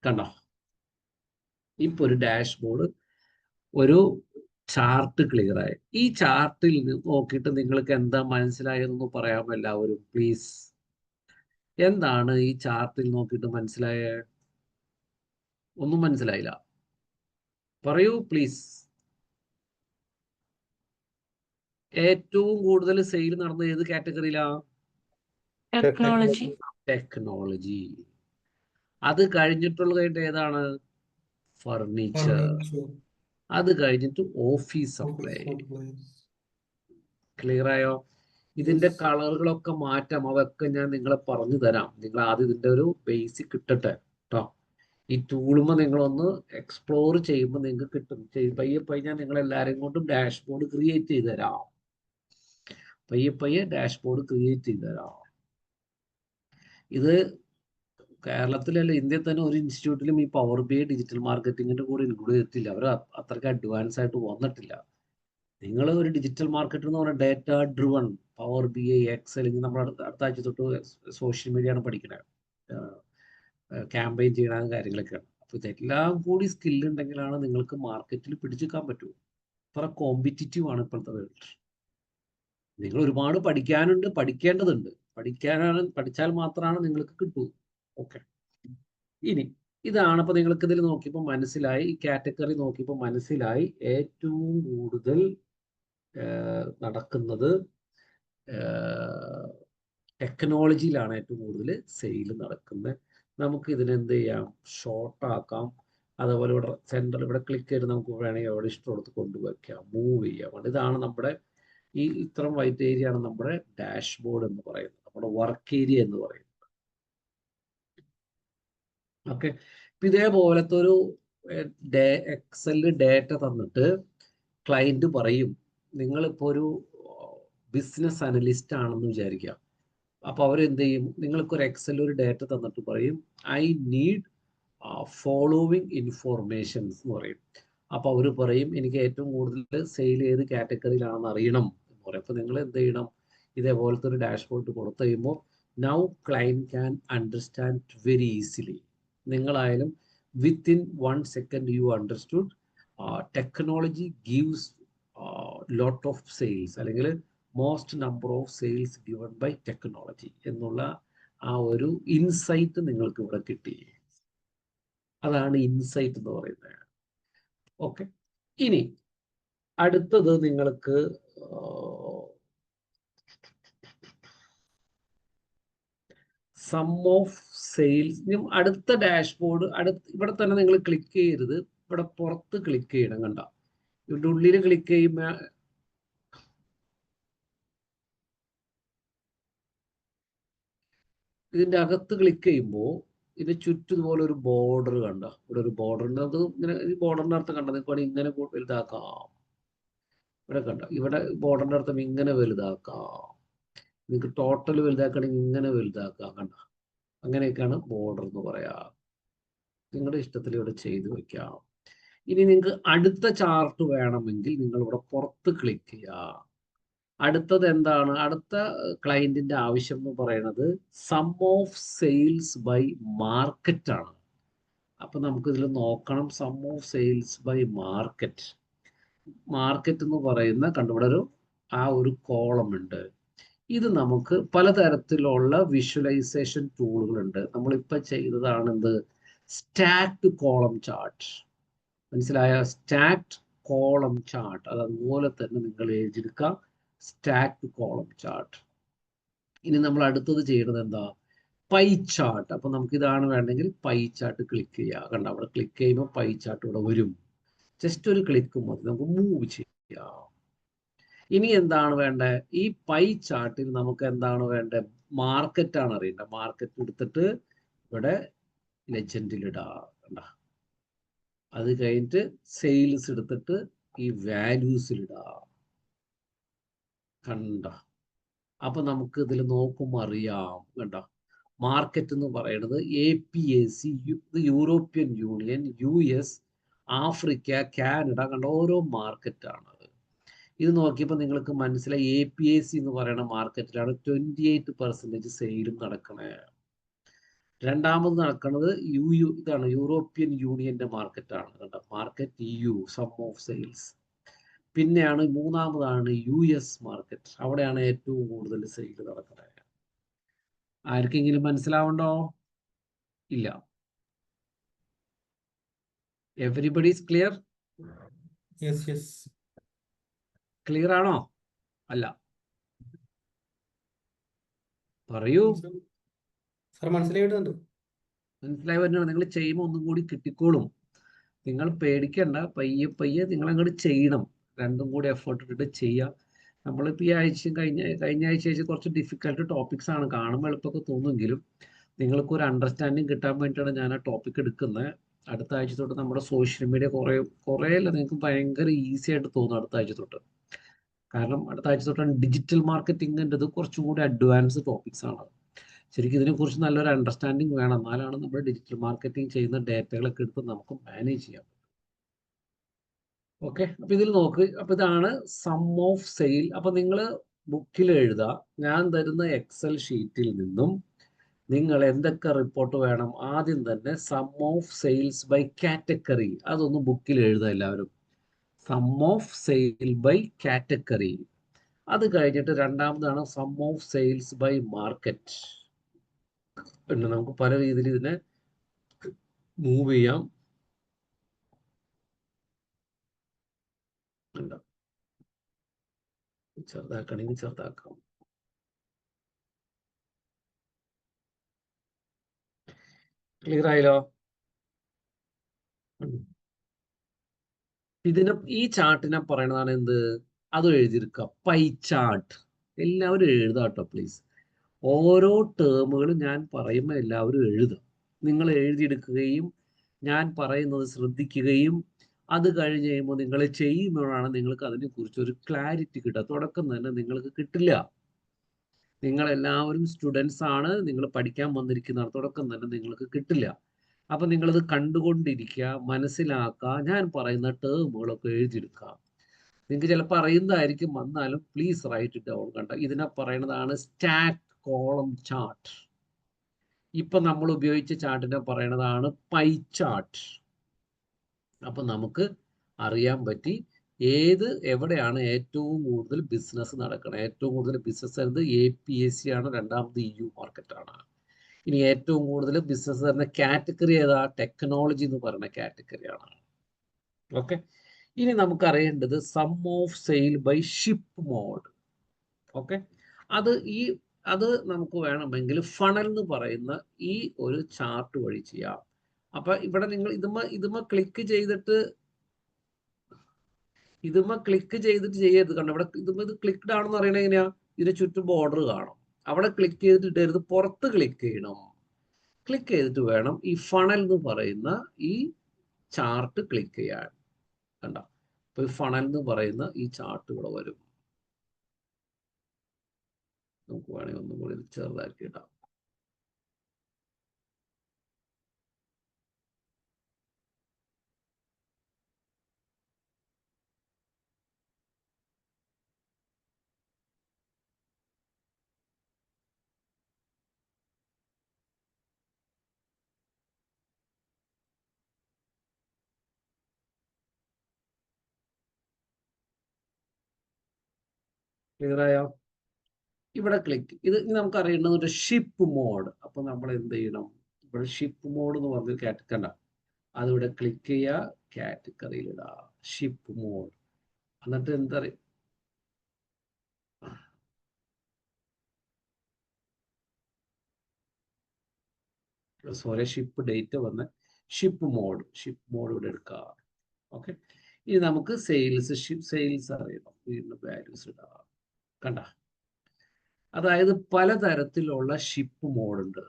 കണ്ടോ, ഇപ്പൊ ഒരു ഡാഷ്ബോർഡ്, ഒരു ചാർട്ട് ക്ലിയർ ആയി. ഈ ചാർട്ടിൽ നോക്കിയിട്ട് നിങ്ങൾക്ക് എന്താ മനസ്സിലായതെന്ന് പറയാമോ എല്ലാവരും പ്ലീസ്? എന്താണ് ഈ ചാർട്ടിൽ നോക്കിയിട്ട് മനസ്സിലായ? ഒന്നും മനസ്സിലായില്ല, പറയൂ പ്ലീസ്. ഏറ്റവും കൂടുതൽ സെയിൽ നടന്നത് ഏത് കാറ്റഗറിയിലാ? ടെക്നോളജി. ടെക്നോളജി. അത് കഴിഞ്ഞിട്ടുള്ളത് ഏതാണ്? ഫർണിച്ചർ. അത് കഴിഞ്ഞിട്ട് ഓഫീസ് സപ്ലൈ. ക്ലിയർ ആയോ? ഇതിന്റെ കളറുകളൊക്കെ മാറ്റാം. അതൊക്കെ ഞാൻ നിങ്ങളെ പറഞ്ഞു തരാം. നിങ്ങൾ ആദ്യം ഇതിന്റെ ഒരു ബേസിക് കിട്ടട്ടെ കേട്ടോ. ഈ ടൂളുമ്പോൾ നിങ്ങളൊന്ന് എക്സ്പ്ലോർ ചെയ്യുമ്പോൾ നിങ്ങൾക്ക് കിട്ടും. പയ്യെ പയ്യെ ഞാൻ നിങ്ങളെല്ലാവരെയും കൊണ്ടും ഡാഷ്ബോർഡ് ക്രിയേറ്റ് ചെയ്ത് തരാം. പയ്യെ പയ്യെ ഡാഷ്ബോർഡ് ക്രിയേറ്റ് ചെയ്ത് തരാം. ഇത് കേരളത്തിലല്ല, ഇന്ത്യയിൽ തന്നെ ഒരു ഇൻസ്റ്റിറ്റ്യൂട്ടിലും ഈ പവർ ബി ഐ ഡിജിറ്റൽ മാർക്കറ്റിങ്ങിന്റെ കൂടെ ഇൻക്ലൂഡ് ചെയ്തിട്ടില്ല. അവർ അത്രയ്ക്ക് അഡ്വാൻസ് ആയിട്ട് വന്നിട്ടില്ല. നിങ്ങൾ ഒരു ഡിജിറ്റൽ മാർക്കറ്റർ എന്ന് പറഞ്ഞാൽ data driven Power B I Excel, നമ്മൾ അടുത്ത ആഴ്ച തൊട്ട് സോഷ്യൽ മീഡിയ ആണ് പഠിക്കുന്നത്, ക്യാമ്പയിൻ ചെയ്യണ കാര്യങ്ങളൊക്കെയാണ്. അപ്പോൾ ഇതെല്ലാം കൂടി സ്കില്ലുണ്ടെങ്കിലാണ് നിങ്ങൾക്ക് മാർക്കറ്റിൽ പിടിച്ചെടുക്കാൻ പറ്റൂ. അത്ര കോമ്പറ്റിറ്റീവ് ആണ് ഇപ്പോഴത്തെ വേൾഡ്. നിങ്ങൾ ഒരുപാട് പഠിക്കാനുണ്ട്, പഠിക്കേണ്ടതുണ്ട്. പഠിച്ചാൽ മാത്രമാണ് നിങ്ങൾക്ക് കിട്ടൂ. ഓക്കെ, ഇനി ഇതാണ് ഇപ്പൊ നിങ്ങൾക്ക് ഇതിൽ നോക്കിയപ്പോൾ മനസ്സിലായി, ഈ കാറ്റഗറി നോക്കിയപ്പോൾ മനസ്സിലായി ഏറ്റവും കൂടുതൽ നടക്കുന്നത് ടെക്നോളജിയിലാണ് ഏറ്റവും കൂടുതൽ സെയിൽ നടക്കുന്നത്. നമുക്ക് ഇതിനെന്ത് ചെയ്യാം, ഷോർട്ട് ആക്കാം. അതുപോലെ ഇവിടെ സെൻറ്റർ ഇവിടെ ക്ലിക്ക് ചെയ്ത് നമുക്ക് വേണമെങ്കിൽ എവിടെ ഇഷ്ടമുള്ളത് കൊണ്ടുവയ്ക്കാം, മൂവ് ചെയ്യാം. ഇതാണ് നമ്മുടെ ഈ ഇത്തരം വൈറ്റ് ഏരിയ ആണ് നമ്മുടെ ഡാഷ്ബോർഡ് എന്ന് പറയുന്നത്, നമ്മുടെ വർക്ക് ഏരിയ എന്ന് പറയുന്നത്. ഓക്കെ, ഇതേപോലത്തെ ഒരു എക്സലിൽ ഡേറ്റ തന്നിട്ട് ക്ലയന്റ് പറയും, നിങ്ങളിപ്പോൾ ഒരു ബിസിനസ് അനലിസ്റ്റ് ആണെന്ന് വിചാരിക്കുക. അപ്പോൾ അവരെന്ത് ചെയ്യും, നിങ്ങൾക്കൊരു എക്സലിൽ ഒരു ഡേറ്റ തന്നിട്ട് പറയും ഐ നീഡ് ഫോളോവിങ് ഇൻഫോർമേഷൻസ് എന്ന് പറയും. അപ്പോൾ അവർ പറയും എനിക്ക് ഏറ്റവും കൂടുതൽ സെയിൽ ഏത് കാറ്റഗറിയിലാണെന്ന് അറിയണം എന്ന് പറയും. അപ്പോൾ നിങ്ങൾ എന്ത് ചെയ്യണം, ഇതേപോലത്തെ ഒരു ഡാഷ്ബോർഡ് കൊടുത്തു കഴിയുമ്പോൾ now client can understand very easily. നിങ്ങളായാലും within 1 second you understood technology gives lot of sales, അല്ലെങ്കിൽ most number of sales given by technology എന്നുള്ള ആ ഒരു ഇൻസൈറ്റ് നിങ്ങൾക്ക് ഇവിടെ കിട്ടി. അതാണ് ഇൻസൈറ്റ് എന്ന് പറയുന്നത്. ഓക്കെ, ഇനി അടുത്തത് നിങ്ങൾക്ക് സം ഓഫ് സെയിൽസ്. അടുത്ത ഡാഷ്ബോർഡ് ഇവിടെ തന്നെ നിങ്ങൾ ക്ലിക്ക് ചെയ്യരുത്, ഇവിടെ പുറത്ത് ക്ലിക്ക് ചെയ്യണം. കണ്ട, ഇവിടെ ഉള്ളിൽ ക്ലിക്ക് ചെയ്യുമ്പോൾ ഇതിന്റെ അകത്ത് ക്ലിക്ക് ചെയ്യുമ്പോൾ ഇതിന് ചുറ്റും ഇതുപോലെ ഒരു ബോർഡർ കണ്ട, ഇവിടെ ഒരു ബോർഡർ ഉണ്ട്. അത് ഇങ്ങനെ ഈ ബോർഡറിന്റെ അർത്ഥം കണ്ട, നിങ്ങൾക്ക് ഇങ്ങനെ വലുതാക്കാം. ഇവിടെ കണ്ട, ഇവിടെ ബോർഡറിന്റെ അർത്ഥം ഇങ്ങനെ വലുതാക്കാം. നിങ്ങൾക്ക് ടോട്ടൽ വലുതാക്കണമെങ്കിൽ ഇങ്ങനെ വലുതാക്കാം. കണ്ട, അങ്ങനെയൊക്കെയാണ് ബോർഡർ എന്ന് പറയാ. നിങ്ങളുടെ ഇഷ്ടത്തിൽ ഇവിടെ ചെയ്ത് വെക്കാം. ഇനി നിങ്ങൾക്ക് അടുത്ത ചാർട്ട് വേണമെങ്കിൽ നിങ്ങൾ ഇവിടെ പുറത്ത് ക്ലിക്ക് ചെയ്യുക. അടുത്തത് എന്താണ്, അടുത്ത ക്ലയന്റിന്റെ ആവശ്യം എന്ന് പറയുന്നത് sum of sales by market ആണ്. അപ്പൊ നമുക്ക് ഇതിൽ നോക്കണം, sum of sales by market. Market എന്ന് പറയുന്ന കണ്ടുപിട ഒരു കോളം ഉണ്ട്. ഇത് നമുക്ക് പലതരത്തിലുള്ള വിഷ്വലൈസേഷൻ ടൂളുകളുണ്ട്. നമ്മളിപ്പോ ചെയ്തതാണ് എന്ത്, സ്റ്റാക്ഡ് കോളം ചാർട്ട്. മനസ്സിലായ, സ്റ്റാക്ഡ് കോളം ചാർട്ട്. അത് അതുപോലെ തന്നെ നിങ്ങൾ എഴുതിയെടുക്കാം, സ്റ്റാക്ഡ് കോളം ചാർട്ട്. ഇനി നമ്മൾ അടുത്തത് ചെയ്യുന്നത് എന്താ, പൈ ചാർട്ട്. അപ്പൊ നമുക്ക് ഇതാണ് വേണമെങ്കിൽ പൈ ചാർട്ട് ക്ലിക്ക് ചെയ്യുക. കണ്ട, അവിടെ ക്ലിക്ക് ചെയ്യുമ്പോൾ പൈ ചാർട്ട് ഇവിടെ വരും. ജസ്റ്റ് ഒരു ക്ലിക്ക് മതി, നമുക്ക് മൂവ് ചെയ്യാം. ഇനി എന്താണ് വേണ്ടത്, ഈ പൈ ചാർട്ടിൽ നമുക്ക് എന്താണ് വേണ്ടത്, മാർക്കറ്റാണ് അറിയേണ്ടത്. മാർക്കറ്റ് എടുത്തിട്ട് ഇവിടെ ലെജൻഡിലിടാം. കണ്ട, അത് കഴിഞ്ഞിട്ട് സെയിൽസ് എടുത്തിട്ട് ഈ വാല്യൂസിലിടാം. കണ്ട, അപ്പൊ നമുക്ക് ഇതിൽ നോക്കുമ്പോൾ അറിയാം. കണ്ട, മാർക്കറ്റ് എന്ന് പറയുന്നത് APAC, European union, US, Africa, Canada, കണ്ട ഓരോ മാർക്കറ്റാണ്. ഇത് നോക്കിയപ്പോൾ നിങ്ങൾക്ക് മനസ്സിലായി APAC എന്ന് പറയുന്ന മാർക്കറ്റിലാണ് 28% സെയിലും നടക്കണേ. രണ്ടാമത് നടക്കുന്നത് ഇതാണ് യൂറോപ്യൻ യൂണിയന്റെ മാർക്കറ്റാണ്. കണ്ട, market EU, sum of sales. പിന്നെയാണ് മൂന്നാമതാണ് US മാർക്കറ്റ്, അവിടെയാണ് ഏറ്റവും കൂടുതൽ സെയിൽ നടക്കുന്നത്. ആർക്കെങ്കിലും മനസ്സിലാവുണ്ടോ? ഇല്ല, everybody is clear? Yes yes. Clear ആണോ? അല്ല, പറയൂ. സാർ മനസ്സിലായി വരുന്നുണ്ട്. മനസ്സിലായി വരുന്നുണ്ട്. നിങ്ങൾ ചെയ്യുമ്പോൾ ഒന്നും കൂടി കിട്ടിക്കോളും. നിങ്ങൾ പേടിക്കണ്ട, പയ്യെ പയ്യെ നിങ്ങൾ അങ്ങോട്ട് ചെയ്യണം. രണ്ടും കൂടി എഫേർട്ട് ഇട്ടിട്ട് ചെയ്യാം. നമ്മളിപ്പോൾ ഈ ആഴ്ചയും കഴിഞ്ഞ ആഴ്ച കുറച്ച് ഡിഫിക്കൽട്ട് ടോപ്പിക്സ് ആണ്, കാണുമ്പോൾ എളുപ്പമൊക്കെ തോന്നുമെങ്കിലും നിങ്ങൾക്ക് ഒരു അണ്ടർസ്റ്റാൻഡിങ് കിട്ടാൻ വേണ്ടിയിട്ടാണ് ഞാൻ ആ ടോപ്പിക് എടുക്കുന്നത്. അടുത്ത ആഴ്ച തൊട്ട് നമ്മുടെ സോഷ്യൽ മീഡിയ കുറേ അല്ല, നിങ്ങൾക്ക് ഭയങ്കര ഈസി ആയിട്ട് തോന്നും അടുത്ത ആഴ്ച തൊട്ട്. കാരണം അടുത്ത ആഴ്ച തൊട്ടാണ് ഡിജിറ്റൽ മാർക്കറ്റിങ്ങിൻ്റെത് കുറച്ചും കൂടി അഡ്വാൻസ് ടോപ്പിക്സ് ആണ്. ശരിക്കും ഇതിനെക്കുറിച്ച് നല്ലൊരു അണ്ടർസ്റ്റാൻഡിങ് വേണം, എന്നാലാണ് നമ്മൾ ഡിജിറ്റൽ മാർക്കറ്റിംഗ് ചെയ്യുന്ന ഡേറ്റകളൊക്കെ എടുത്ത് നമുക്ക് മാനേജ് ചെയ്യാം. ഓക്കെ, അപ്പൊ ഇതിൽ നോക്ക്. അപ്പൊ ഇതാണ് സം ഓഫ് സെയിൽ. അപ്പൊ നിങ്ങൾ ബുക്കിൽ എഴുതുക, ഞാൻ തരുന്ന എക്സൽ ഷീറ്റിൽ നിന്നും നിങ്ങൾ എന്തൊക്കെ റിപ്പോർട്ട് വേണം. ആദ്യം തന്നെ sum of sales by category, അതൊന്ന് ബുക്കിൽ എഴുതുക എല്ലാവരും. Sum of sale by category. അത് കഴിഞ്ഞിട്ട് രണ്ടാമതാണ് sum of sales by market. പിന്നെ നമുക്ക് പല രീതിയിൽ ഇതിനെ മൂവ് ചെയ്യാം. ചെറുതാക്കണമെങ്കിൽ ചെറുതാക്കാം. ക്ലിയർ ആയല്ലോ? ഇതിനെ, ഈ ചാർട്ടിനെ പറയുന്നതാണ് എന്ത്, അത് എഴുതിയിരിക്കുക, പൈ ചാർട്ട്. എല്ലാവരും എഴുതാട്ടോ പ്ലീസ്. ഓരോ ടേമുകളും ഞാൻ പറയുമ്പോൾ എല്ലാവരും എഴുതുക. നിങ്ങൾ എഴുതിയെടുക്കുകയും ഞാൻ പറയുന്നത് ശ്രദ്ധിക്കുകയും അത് കഴിഞ്ഞ് കഴിയുമ്പോൾ നിങ്ങൾ ചെയ്യുമ്പോഴാണ് നിങ്ങൾക്ക് അതിനെക്കുറിച്ച് ഒരു ക്ലാരിറ്റി കിട്ടുക. തുടക്കം തന്നെ നിങ്ങൾക്ക് കിട്ടില്ല. നിങ്ങളെല്ലാവരും സ്റ്റുഡൻസ് ആണ്, നിങ്ങൾ പഠിക്കാൻ വന്നിരിക്കുന്നതാണ്. തുടക്കം തന്നെ നിങ്ങൾക്ക് കിട്ടില്ല. അപ്പം നിങ്ങളത് കണ്ടുകൊണ്ടിരിക്കുക, മനസ്സിലാക്കുക, ഞാൻ പറയുന്ന ടേമുകളൊക്കെ എഴുതിയെടുക്കുക. നിങ്ങൾക്ക് ചിലപ്പോൾ അറിയുന്നതായിരിക്കും, വന്നാലും പ്ലീസ് റൈറ്റ് ഇറ്റ് ഡൗൺ. കണ്ട, ഇതിനെ പറയുന്നതാണ് സ്റ്റാക്ക് കോളം ചാർട്ട്. ഇപ്പൊ നമ്മൾ ഉപയോഗിച്ച ചാർട്ടിനെ പറയുന്നതാണ് പൈ ചാർട്ട്. അപ്പൊ നമുക്ക് അറിയാൻ പറ്റി എവിടെയാണ് ഏറ്റവും കൂടുതൽ ബിസിനസ് നടക്കുന്നത്. ഏറ്റവും കൂടുതൽ ബിസിനസ് തരുന്നത് APAC ആണ്, രണ്ടാമത് EU മാർക്കറ്റാണ്. ഇനി ഏറ്റവും കൂടുതൽ ബിസിനസ് തരുന്ന കാറ്റഗറി ഏതാ? ടെക്നോളജി എന്ന് പറയുന്ന കാറ്റഗറിയാണ്. ഓക്കെ, ഇനി നമുക്ക് അറിയേണ്ടത് sum of sale by ship mode. Okay, അത് നമുക്ക് വേണമെങ്കിൽ ഫണൽ എന്ന് പറയുന്ന ഈ ഒരു ചാർട്ട് വഴി ചെയ്യാം. അപ്പൊ ഇവിടെ നിങ്ങൾ ഇതുമ ക്ലിക്ക് ചെയ്തിട്ട് ചെയ്യരുത്. കണ്ടോ, ഇവിടെ ഇത് ക്ലിക്ക്ഡ് ആണെന്ന് അറിയണത് എങ്ങനെയാ? ഇതിന് ചുറ്റും ബോർഡർ കാണും. അവിടെ ക്ലിക്ക് ചെയ്തിട്ട് ഇടരുത്, പുറത്ത് ക്ലിക്ക് ചെയ്യണം. ക്ലിക്ക് ചെയ്തിട്ട് വേണം ഈ ഫണൽ എന്ന് പറയുന്ന ഈ ചാർട്ട് ക്ലിക്ക് ചെയ്യാൻ. കണ്ടോ, അപ്പൊ ഈ ഫണൽ എന്ന് പറയുന്ന ഈ ചാർട്ട് ഇവിടെ വരും. നമുക്ക് വേണമെങ്കിൽ ഒന്നും കൂടി ചെറുതാക്കി ഇടാം. ക്ലിയർ ആയോ? ഇവിടെ ക്ലിക്ക് ഇത് നമുക്ക് അറിയേണ്ടത് ഒരു ഷിപ്പ് മോഡ്. അപ്പൊ നമ്മൾ എന്ത് ചെയ്യണം? ഇവിടെ ഷിപ്പ് മോഡ് എന്ന് പറഞ്ഞ കാറ്റഗറി, അതിവിടെ ക്ലിക്ക് ചെയ്യുക, കാറ്റഗറിയിൽ ഇടുക ഷിപ്പ് മോഡ്. എന്നിട്ട് എന്താ പറയുക, സോറി, ഷിപ്പ് ഡേറ്റ് വന്ന് ഷിപ്പ് മോഡ് ഇവിടെ എടുക്കുക. ഓക്കെ, ഇനി നമുക്ക് സെയിൽസ് അറിയണം. വീണ്ടും വാല്യൂസ് ഇടുക. കണ്ട, അതായത് പലതരത്തിലുള്ള ഷിപ്പ് മോഡുണ്ട്.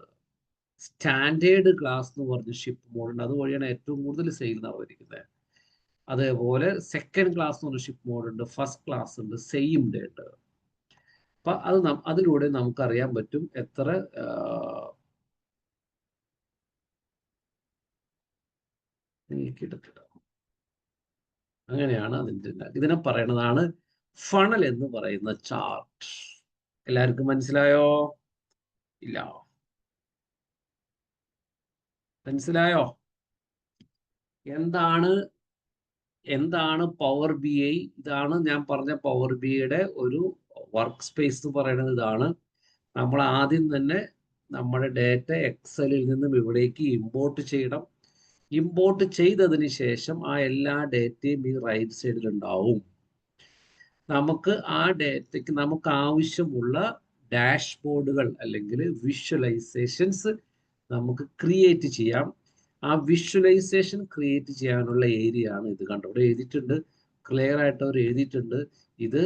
സ്റ്റാൻഡേർഡ് ക്ലാസ് എന്ന് പറഞ്ഞ ഷിപ്പ് മോഡുണ്ട്, അതുവഴിയാണ് ഏറ്റവും കൂടുതൽ സെയിൽ നടന്നിരിക്കുന്നത്. അതേപോലെ സെക്കൻഡ് ക്ലാസ് എന്ന് പറഞ്ഞ ഷിപ്പ് മോഡുണ്ട്, ഫസ്റ്റ് ക്ലാസ് ഉണ്ട്, സെയിം ഡേ ഉണ്ട്. അപ്പൊ അതിലൂടെ നമുക്കറിയാൻ പറ്റും എത്ര അങ്ങനെയാണ് ഇതിനെ പറയുന്നതാണ് ഫണൽ എന്ന് പറയുന്ന ചാർട്ട്. എല്ലാവർക്കും മനസ്സിലായോ? ഇല്ല, മനസ്സിലായോ? എന്താണ് പവർ BI? ഇതാണ് ഞാൻ പറഞ്ഞ പവർ BIയുടെ ഒരു വർക്ക് സ്പേസ് എന്ന് പറയുന്നത്. ഇതാണ് നമ്മൾ ആദ്യം തന്നെ നമ്മുടെ ഡേറ്റ എക്സലിൽ നിന്നും ഇവിടേക്ക് ഇമ്പോർട്ട് ചെയ്യണം. ഇമ്പോർട്ട് ചെയ്തതിന് ശേഷം ആ എല്ലാ ഡേറ്റയും ഈ റൈറ്റ് സൈഡിൽ ഉണ്ടാവും. നമുക്ക് ആ ഡേറ്റയ്ക്ക് നമുക്ക് ആവശ്യമുള്ള ഡാഷ്ബോർഡുകൾ അല്ലെങ്കിൽ വിഷ്വലൈസേഷൻസ് നമുക്ക് ക്രിയേറ്റ് ചെയ്യാം. ആ വിഷ്വലൈസേഷൻ ക്രിയേറ്റ് ചെയ്യാനുള്ള ഏരിയ ആണ് ഇത്. കണ്ടോ, ഇവിടെ എഴുതിയിട്ടുണ്ട്, ക്ലിയർ ആയിട്ട് അവർ എഴുതിയിട്ടുണ്ട്. ഇത്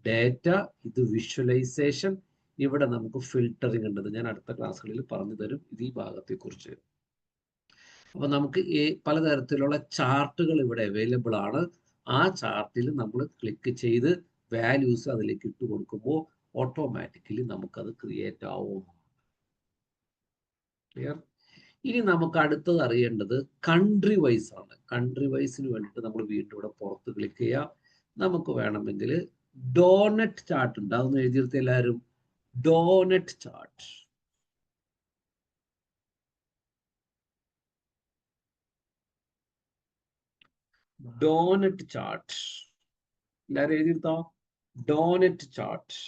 ഡേറ്റ, ഇത് വിഷ്വലൈസേഷൻ, ഇവിടെ നമുക്ക് ഫിൽട്ടറിംഗ് ഉണ്ട്. ഞാൻ അടുത്ത ക്ലാസ്സുകളിൽ പറഞ്ഞു തരും ഈ ഭാഗത്തെക്കുറിച്ച്. അപ്പൊ നമുക്ക് പലതരത്തിലുള്ള ചാർട്ടുകൾ ഇവിടെ അവൈലബിൾ ആണ്. ആ ചാർട്ടിൽ നമ്മൾ ക്ലിക്ക് ചെയ്ത് വാല്യൂസ് അതിലേക്ക് ഇട്ട് കൊടുക്കുമ്പോൾ ഓട്ടോമാറ്റിക്കലി നമുക്കത് ക്രിയേറ്റ് ആവും. ക്ലിയർ? ഇനി നമുക്ക് അടുത്തത് അറിയേണ്ടത് കൺട്രി വൈസ് ആണ്. കൺട്രി വൈസിന് വേണ്ടിയിട്ട് നമ്മൾ വീണ്ടും ഇവിടെ പുറത്ത് ക്ലിക്ക് ചെയ്യാം. നമുക്ക് വേണമെങ്കിൽ ഡോനറ്റ് ചാർട്ട് ഉണ്ട്, അതൊന്ന് എഴുതിയെടുത്ത് എല്ലാവരും. Doughnut chart. ഡോനറ്റ് ചാർട്ട് എല്ലാവരും എഴുതിയെടുത്തോ? Doughnut chart.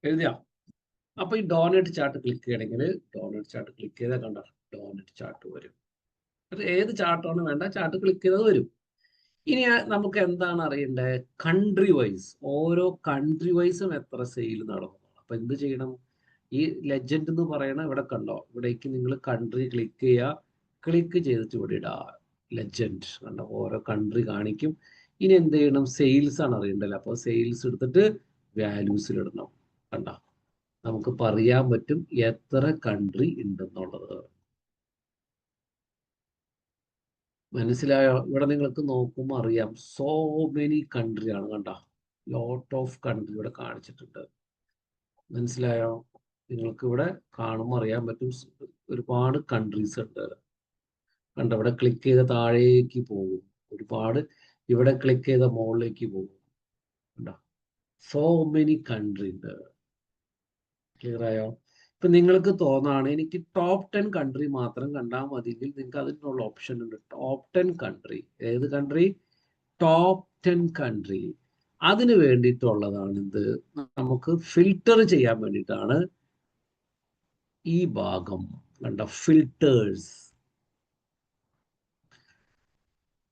എഴുതിയാ? അപ്പൊ ഈ ഡോനറ്റ് ചാർട്ട് ക്ലിക്ക് ചെയ്യണമെങ്കിൽ ഡോനറ്റ് ചാർട്ട് ക്ലിക്ക് ചെയ്താൽ കണ്ട ഡോനറ്റ് ചാർട്ട് വരും. അത് ഏത് ചാർട്ടാണ് വേണ്ട, ചാർട്ട് ക്ലിക്ക് ചെയ്തത് വരും. ഇനി നമുക്ക് എന്താണ് അറിയേണ്ടത്? കൺട്രി വൈസ്, ഓരോ കൺട്രി വൈസും എത്ര സെയിൽ നടന്നു. അപ്പൊ എന്ത് ചെയ്യണം? ഈ ലെജൻഡ് എന്ന് പറയണ ഇവിടെ കണ്ടോ, ഇവിടേക്ക് നിങ്ങൾ കൺട്രി ക്ലിക്ക് ചെയ്യുക. ക്ലിക്ക് ചെയ്തിട്ട് ഇവിടെ ഇടുക ലെജൻഡ്. കണ്ടോ, ഓരോ കൺട്രി കാണിക്കും. ഇനി എന്ത് ചെയ്യണം? സെയിൽസ് ആണ് അറിയേണ്ടത്. അപ്പോൾ സെയിൽസ് എടുത്തിട്ട് വാല്യൂസിലിടണം. കണ്ടോ, നമുക്ക് പറയാൻ പറ്റും എത്ര കൺട്രി ഉണ്ടെന്നുള്ളത്. മനസ്സിലായോ? ഇവിടെ നിങ്ങൾക്ക് നോക്കുമ്പോൾ അറിയാം, സോ മെനി കൺട്രി ആണ്. കണ്ട, ലോട്ട് ഓഫ് കൺട്രി ഇവിടെ കാണിച്ചിട്ടുണ്ട്. മനസ്സിലായോ? നിങ്ങൾക്ക് ഇവിടെ കാണുമ്പോൾ അറിയാൻ പറ്റും ഒരുപാട് കൺട്രീസ് ഉണ്ട്. കണ്ട, ഇവിടെ ക്ലിക്ക് ചെയ്ത താഴേക്ക് പോകും ഒരുപാട്, ഇവിടെ ക്ലിക്ക് ചെയ്ത മുകളിലേക്ക് പോകും. കണ്ട, സോ മെനി കൺട്രി ഉണ്ട്. ക്ലിയർ ആയോ? ഇപ്പൊ നിങ്ങൾക്ക് തോന്നാണ് എനിക്ക് ടോപ്പ് 10 കൺട്രി മാത്രം കണ്ടാൽ മതിയെങ്കിൽ നിങ്ങൾക്ക് അതിനുള്ള ഓപ്ഷൻ ഉണ്ട്. Top 10 country. ഏത് കൺട്രി? Top 10 country. അതിന് വേണ്ടിയിട്ടുള്ളതാണ് ഇത്. നമുക്ക് ഫിൽട്ടർ ചെയ്യാൻ വേണ്ടിയിട്ടാണ് ഈ ഭാഗം. കണ്ട, ഫിൽട്ടേഴ്സ്.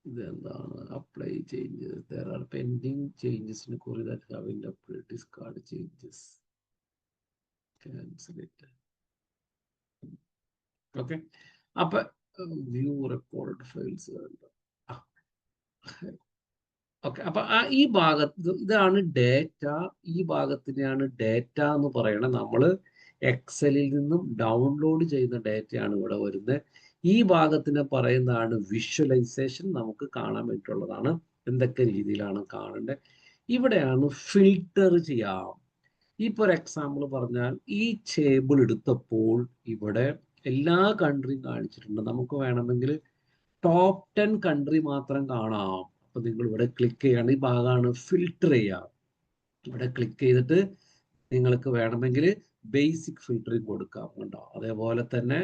ഇതെന്താണ്? Apply changes. there are pending changes in query that have been uploaded. Discard changes. Cancel it. Okay, അപ്പൊ വ്യൂ റെക്കോർഡ് ഫയൽസ്. ഓക്കെ, അപ്പൊ ഈ ഭാഗത്ത് ഇതാണ് ഡേറ്റ. ഈ ഭാഗത്തിനെയാണ് ഡേറ്റ എന്ന് പറയണത്. നമ്മൾ എക്സലിൽ നിന്നും ഡൗൺലോഡ് ചെയ്യുന്ന ഡേറ്റയാണ് ഇവിടെ വരുന്നത്. ഈ ഭാഗത്തിനെ പറയുന്നതാണ് വിഷ്വലൈസേഷൻ. നമുക്ക് കാണാൻ വേണ്ടിയിട്ടുള്ളതാണ് എന്തൊക്കെ രീതിയിലാണ് കാണേണ്ടത്. ഇവിടെയാണ് ഫിൽട്ടർ ചെയ്യാം. ഇപ്പൊ ഒരു എക്സാമ്പിൾ പറഞ്ഞാൽ, ഈ ടേബിൾ എടുത്തപ്പോൾ ഇവിടെ എല്ലാ കൺട്രിയും കാണിച്ചിട്ടുണ്ട്. നമുക്ക് വേണമെങ്കിൽ ടോപ്പ് 10 കൺട്രി മാത്രം കാണാം. അപ്പൊ നിങ്ങൾ ഇവിടെ ക്ലിക്ക് ചെയ്യാണ്. ഈ ഭാഗമാണ് ഫിൽട്ടർ ചെയ്യാം. ഇവിടെ ക്ലിക്ക് ചെയ്തിട്ട് നിങ്ങൾക്ക് വേണമെങ്കിൽ ബേസിക് ഫിൽറ്ററിങ് കൊടുക്കാം. കണ്ടോ, അതേപോലെ തന്നെ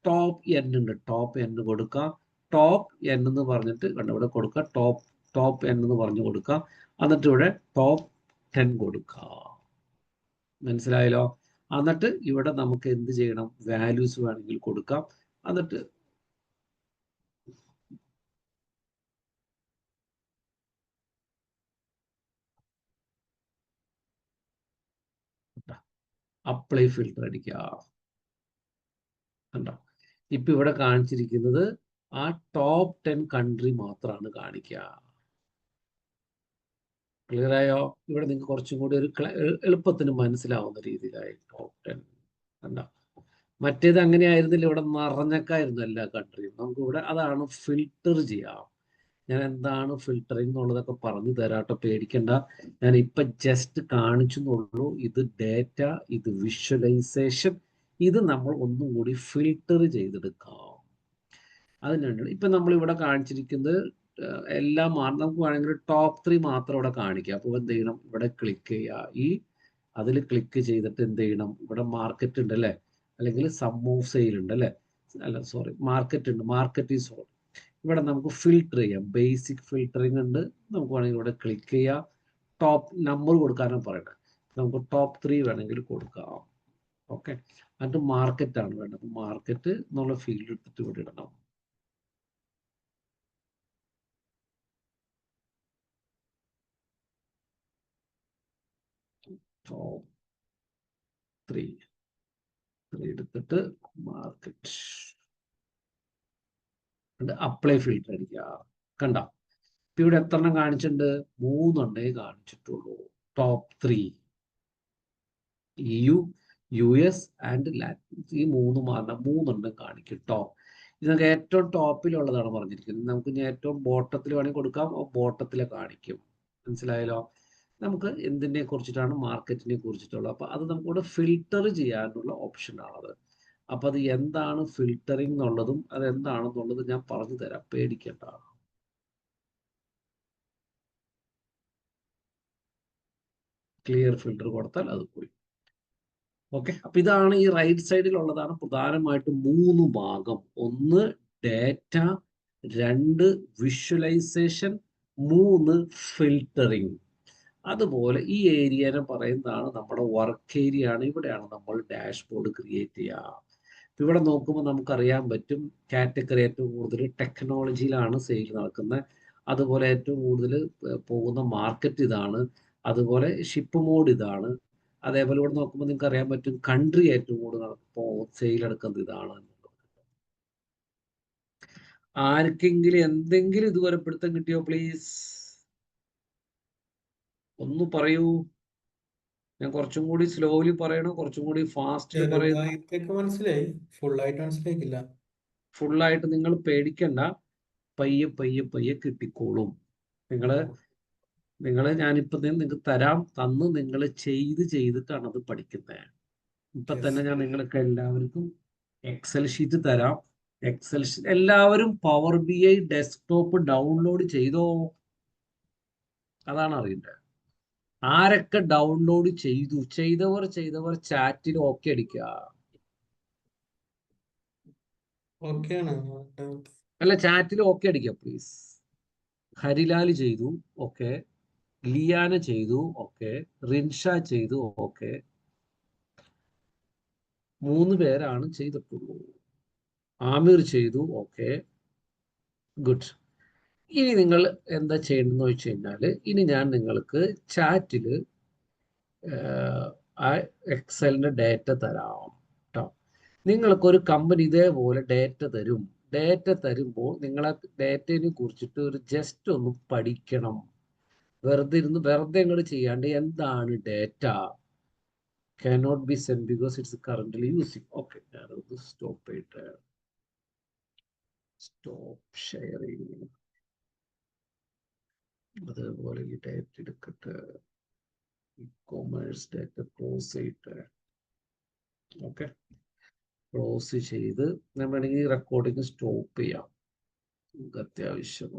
ടോപ്പ് എൻ ഉണ്ട്, ടോപ്പ് എൻ കൊടുക്കാം. ടോപ്പ് എൻ എന്ന് പറഞ്ഞിട്ട് കണ്ടോ ഇവിടെ കൊടുക്കാം. ടോപ്പ് എൻ എന്ന് പറഞ്ഞു കൊടുക്കാം. എന്നിട്ട് ഇവിടെ ടോപ്പ് 10 കൊടുക്കാം. മനസ്സിലായല്ലോ? എന്നിട്ട് ഇവിടെ നമുക്ക് എന്ത് ചെയ്യണം? വാല്യൂസ് വേണമെങ്കിൽ കൊടുക്കാം. എന്നിട്ട് അപ്ലൈ ഫിൽട്ടർ അടിക്കുക. കണ്ടോ, ഇപ്പൊ ഇവിടെ കാണിച്ചിരിക്കുന്നത് ആ ടോപ്പ് 10 കൺട്രി മാത്രമാണ് കാണിക്കുക. ക്ലിയർ ആയോ? ഇവിടെ നിങ്ങൾക്ക് കുറച്ചും കൂടി ഒരു എളുപ്പത്തിന് മനസ്സിലാവുന്ന രീതിയിലായി ടോപ്പ് 10. കണ്ടോ, മറ്റേത് അങ്ങനെയായിരുന്നില്ല, ഇവിടെ നിറഞ്ഞക്കായിരുന്നു എല്ലാ കൺട്രിയും. നമുക്ക് ഇവിടെ അതാണ് ഫിൽട്ടർ ചെയ്യാം. ഞാൻ എന്താണ് ഫിൽട്ടറിങ് എന്നുള്ളതൊക്കെ പറഞ്ഞു തരാട്ടോ, പേടിക്കണ്ട. ഞാൻ ഇപ്പൊ ജസ്റ്റ് കാണിച്ചെന്നുള്ളൂ. ഇത് ഡേറ്റ, ഇത് വിഷ്വലൈസേഷൻ. ഇത് നമ്മൾ ഒന്നും കൂടി ഫിൽട്ടർ ചെയ്തെടുക്കാം. അതിനുണ്ട് ഇപ്പൊ നമ്മൾ ഇവിടെ കാണിച്ചിരിക്കുന്നത് എല്ലാം നമുക്ക് വേണമെങ്കിൽ ടോപ്പ് 3 മാത്രം ഇവിടെ കാണിക്കാം. അപ്പോൾ എന്ത് ചെയ്യണം? ഇവിടെ ക്ലിക്ക് ചെയ്യുക. അതിൽ ക്ലിക്ക് ചെയ്തിട്ട് എന്ത് ചെയ്യണം? ഇവിടെ മാർക്കറ്റ് ഉണ്ട് അല്ലേ, അല്ലെങ്കിൽ സം ഓഫ് സെയിൽ ഉണ്ട് അല്ലേ, അല്ല സോറി, മാർക്കറ്റ് ഉണ്ട്. Market is all. ഇവിടെ നമുക്ക് ഫിൽട്ടർ ചെയ്യാം. ബേസിക് ഫിൽട്ടറിങ് ഉണ്ട്. നമുക്ക് വേണമെങ്കിൽ ഇവിടെ ക്ലിക്ക് ചെയ്യാം. ടോപ്പ് നമ്പർ കൊടുക്കാനും പറയട്ടെ, നമുക്ക് ടോപ്പ് 3 വേണമെങ്കിൽ കൊടുക്കാം. ഓക്കെ, എന്നിട്ട് മാർക്കറ്റ് ആണ് വേണ്ടത്. മാർക്കറ്റ് എന്നുള്ള ഫീൽഡ് എടുത്തിട്ട് ഇവിടെ ഇടണം. ടോപ്പ് 3 എടുത്തിട്ട് മാർക്കറ്റ് അപ്ലൈ ഫിൽറ്റർ അടിക്കുക. കണ്ട, ഇവിടെ എത്ര എണ്ണം കാണിച്ചിട്ടുണ്ട്? 3 കാണിച്ചിട്ടുള്ളൂ. Top 3 EU, US and Latin. ഈ 3 കാണിക്കും. ടോപ്പ് ഇതൊക്കെ ഏറ്റവും ടോപ്പിലുള്ളതാണ് പറഞ്ഞിരിക്കുന്നത്. നമുക്ക് ഇനി ഏറ്റവും ബോട്ടത്തിൽ വേണമെങ്കിൽ കൊടുക്കാം. ബോട്ടത്തിലെ കാണിക്കും. മനസ്സിലായല്ലോ? നമുക്ക് എന്തിനെ കുറിച്ചിട്ടാണ്? മാർക്കറ്റിനെ കുറിച്ചിട്ടുള്ളത്. അപ്പൊ അത് നമുക്കിവിടെ ഫിൽട്ടർ ചെയ്യാനുള്ള ഓപ്ഷനാണത്. അപ്പൊ അത് എന്താണ് ഫിൽട്ടറിംഗ് എന്നുള്ളതും അത് എന്താണെന്നുള്ളത് ഞാൻ പറഞ്ഞു തരാം, പേടിക്കണ്ട. ക്ലിയർ ഫിൽട്ടർ കൊടുത്താൽ അത് പോയി. ഓക്കെ, അപ്പൊ ഇതാണ് ഈ റൈറ്റ് സൈഡിലുള്ളതാണ് പ്രധാനമായിട്ടും 3 ഭാഗം. 1 ഡേറ്റ, 2 വിഷ്വലൈസേഷൻ, 3 ഫിൽട്ടറിങ്. അതുപോലെ ഈ ഏരിയനെ പറയുന്നതാണ് നമ്മുടെ വർക്ക് ഏരിയ ആണ്. ഇവിടെയാണ് നമ്മൾ ഡാഷ്ബോർഡ് ക്രിയേറ്റ് ചെയ്യുക. ഇവിടെ നോക്കുമ്പോൾ നമുക്കറിയാൻ പറ്റും കാറ്റഗറി ഏറ്റവും കൂടുതൽ ടെക്നോളജിയിലാണ് സെയിൽ നടക്കുന്നത്. അതുപോലെ ഏറ്റവും കൂടുതൽ പോകുന്ന മാർക്കറ്റ് ഇതാണ്. അതുപോലെ ഷിപ്പ് മോഡ് ഇതാണ്. അതേപോലെ ഇവിടെ നോക്കുമ്പോൾ നിങ്ങൾക്ക് അറിയാൻ പറ്റും കൺട്രി ഏറ്റവും കൂടുതൽ സെയിൽ എടുക്കുന്നത് ഇതാണ്. ആർക്കെങ്കിലും എന്തെങ്കിലും ഇതുവരെ പിടുത്തം കിട്ടിയോ? പ്ലീസ് ഒന്ന് പറയൂ. ഞാൻ കുറച്ചും കൂടി സ്ലോലി പറയണോ, കുറച്ചും കൂടി ഫാസ്റ്റിൽ പറയണോ? ചെറുതായിട്ടൊക്കെ മനസ്സിലായി, ഫുള്ളായിട്ട് മനസ്സിലാക്കില്ല. ഫുള്ളായിട്ട് നിങ്ങൾ പേടിക്കണ്ട, പയ്യെ പയ്യെ പയ്യെ കിട്ടിക്കോളും. നിങ്ങൾ ഞാനിപ്പോ നിങ്ങൾക്ക് തന്ന് നിങ്ങൾ ചെയ്തിട്ടാണ് അത് പഠിക്കുന്നത്. ഇപ്പൊ തന്നെ ഞാൻ നിങ്ങൾക്ക് എല്ലാവർക്കും എക്സൽ ഷീറ്റ് തരാം. എക്സൽ ഷീറ്റ് എല്ലാവരും പവർ BI ഡെസ്ക്ടോപ്പ് ഡൗൺലോഡ് ചെയ്തോ? അതാണ് അറിയേണ്ടത്. ആരൊക്കെ ഡൗൺലോഡ് ചെയ്തവർ ചാറ്റിൽ ഓക്കെ അടിക്കുക. അല്ല, ചാറ്റിൽ ഓക്കെ അടിക്കുക പ്ലീസ്. ഹരിലാൽ ചെയ്തു, ഓക്കെ. ലിയാന ചെയ്തു, ഓക്കെ. റിൻഷ ചെയ്തു, ഓക്കെ. 3 പേരാണ് ചെയ്തിട്ടുള്ളൂ. ആമിർ ചെയ്തു, ഓക്കെ. ഗുഡ്. ഇനി നിങ്ങൾ എന്താ ചെയ്യണമെന്ന് വെച്ച് കഴിഞ്ഞാൽ, ഇനി ഞാൻ നിങ്ങൾക്ക് ചാറ്റിൽ ആ എക്സലിന്റെ ഡേറ്റ തരാം കേട്ടോ. നിങ്ങൾക്കൊരു കമ്പനി ഇതേപോലെ ഡേറ്റ തരും. ഡേറ്റ തരുമ്പോൾ നിങ്ങൾ ആ ഡേറ്റയെ കുറിച്ചിട്ട് ഒരു ജസ്റ്റ് ഒന്ന് പഠിക്കണം. വെറുതെ അങ്ങോട്ട് ചെയ്യാണ്ട് എന്താണ് data, cannot be sent because it's currently using. Okay, ഞാനത് സ്റ്റോപ്പ് ചെയ്തിട്ട് സ്റ്റോപ്പ് ഷെയറിങ്. അതേപോലെ ഈ ഡേറ്റ എടുക്കട്ടെ, ഇ-കൊമേഴ്സ് ഡേറ്റ ക്ലോസ് ചെയ്തിട്ട്. ഓക്കെ, ക്ലോസ് ചെയ്ത് ഞാൻ വേണമെങ്കിൽ റെക്കോർഡിങ് സ്റ്റോപ്പ് ചെയ്യാം. നമുക്ക് അത്യാവശ്യം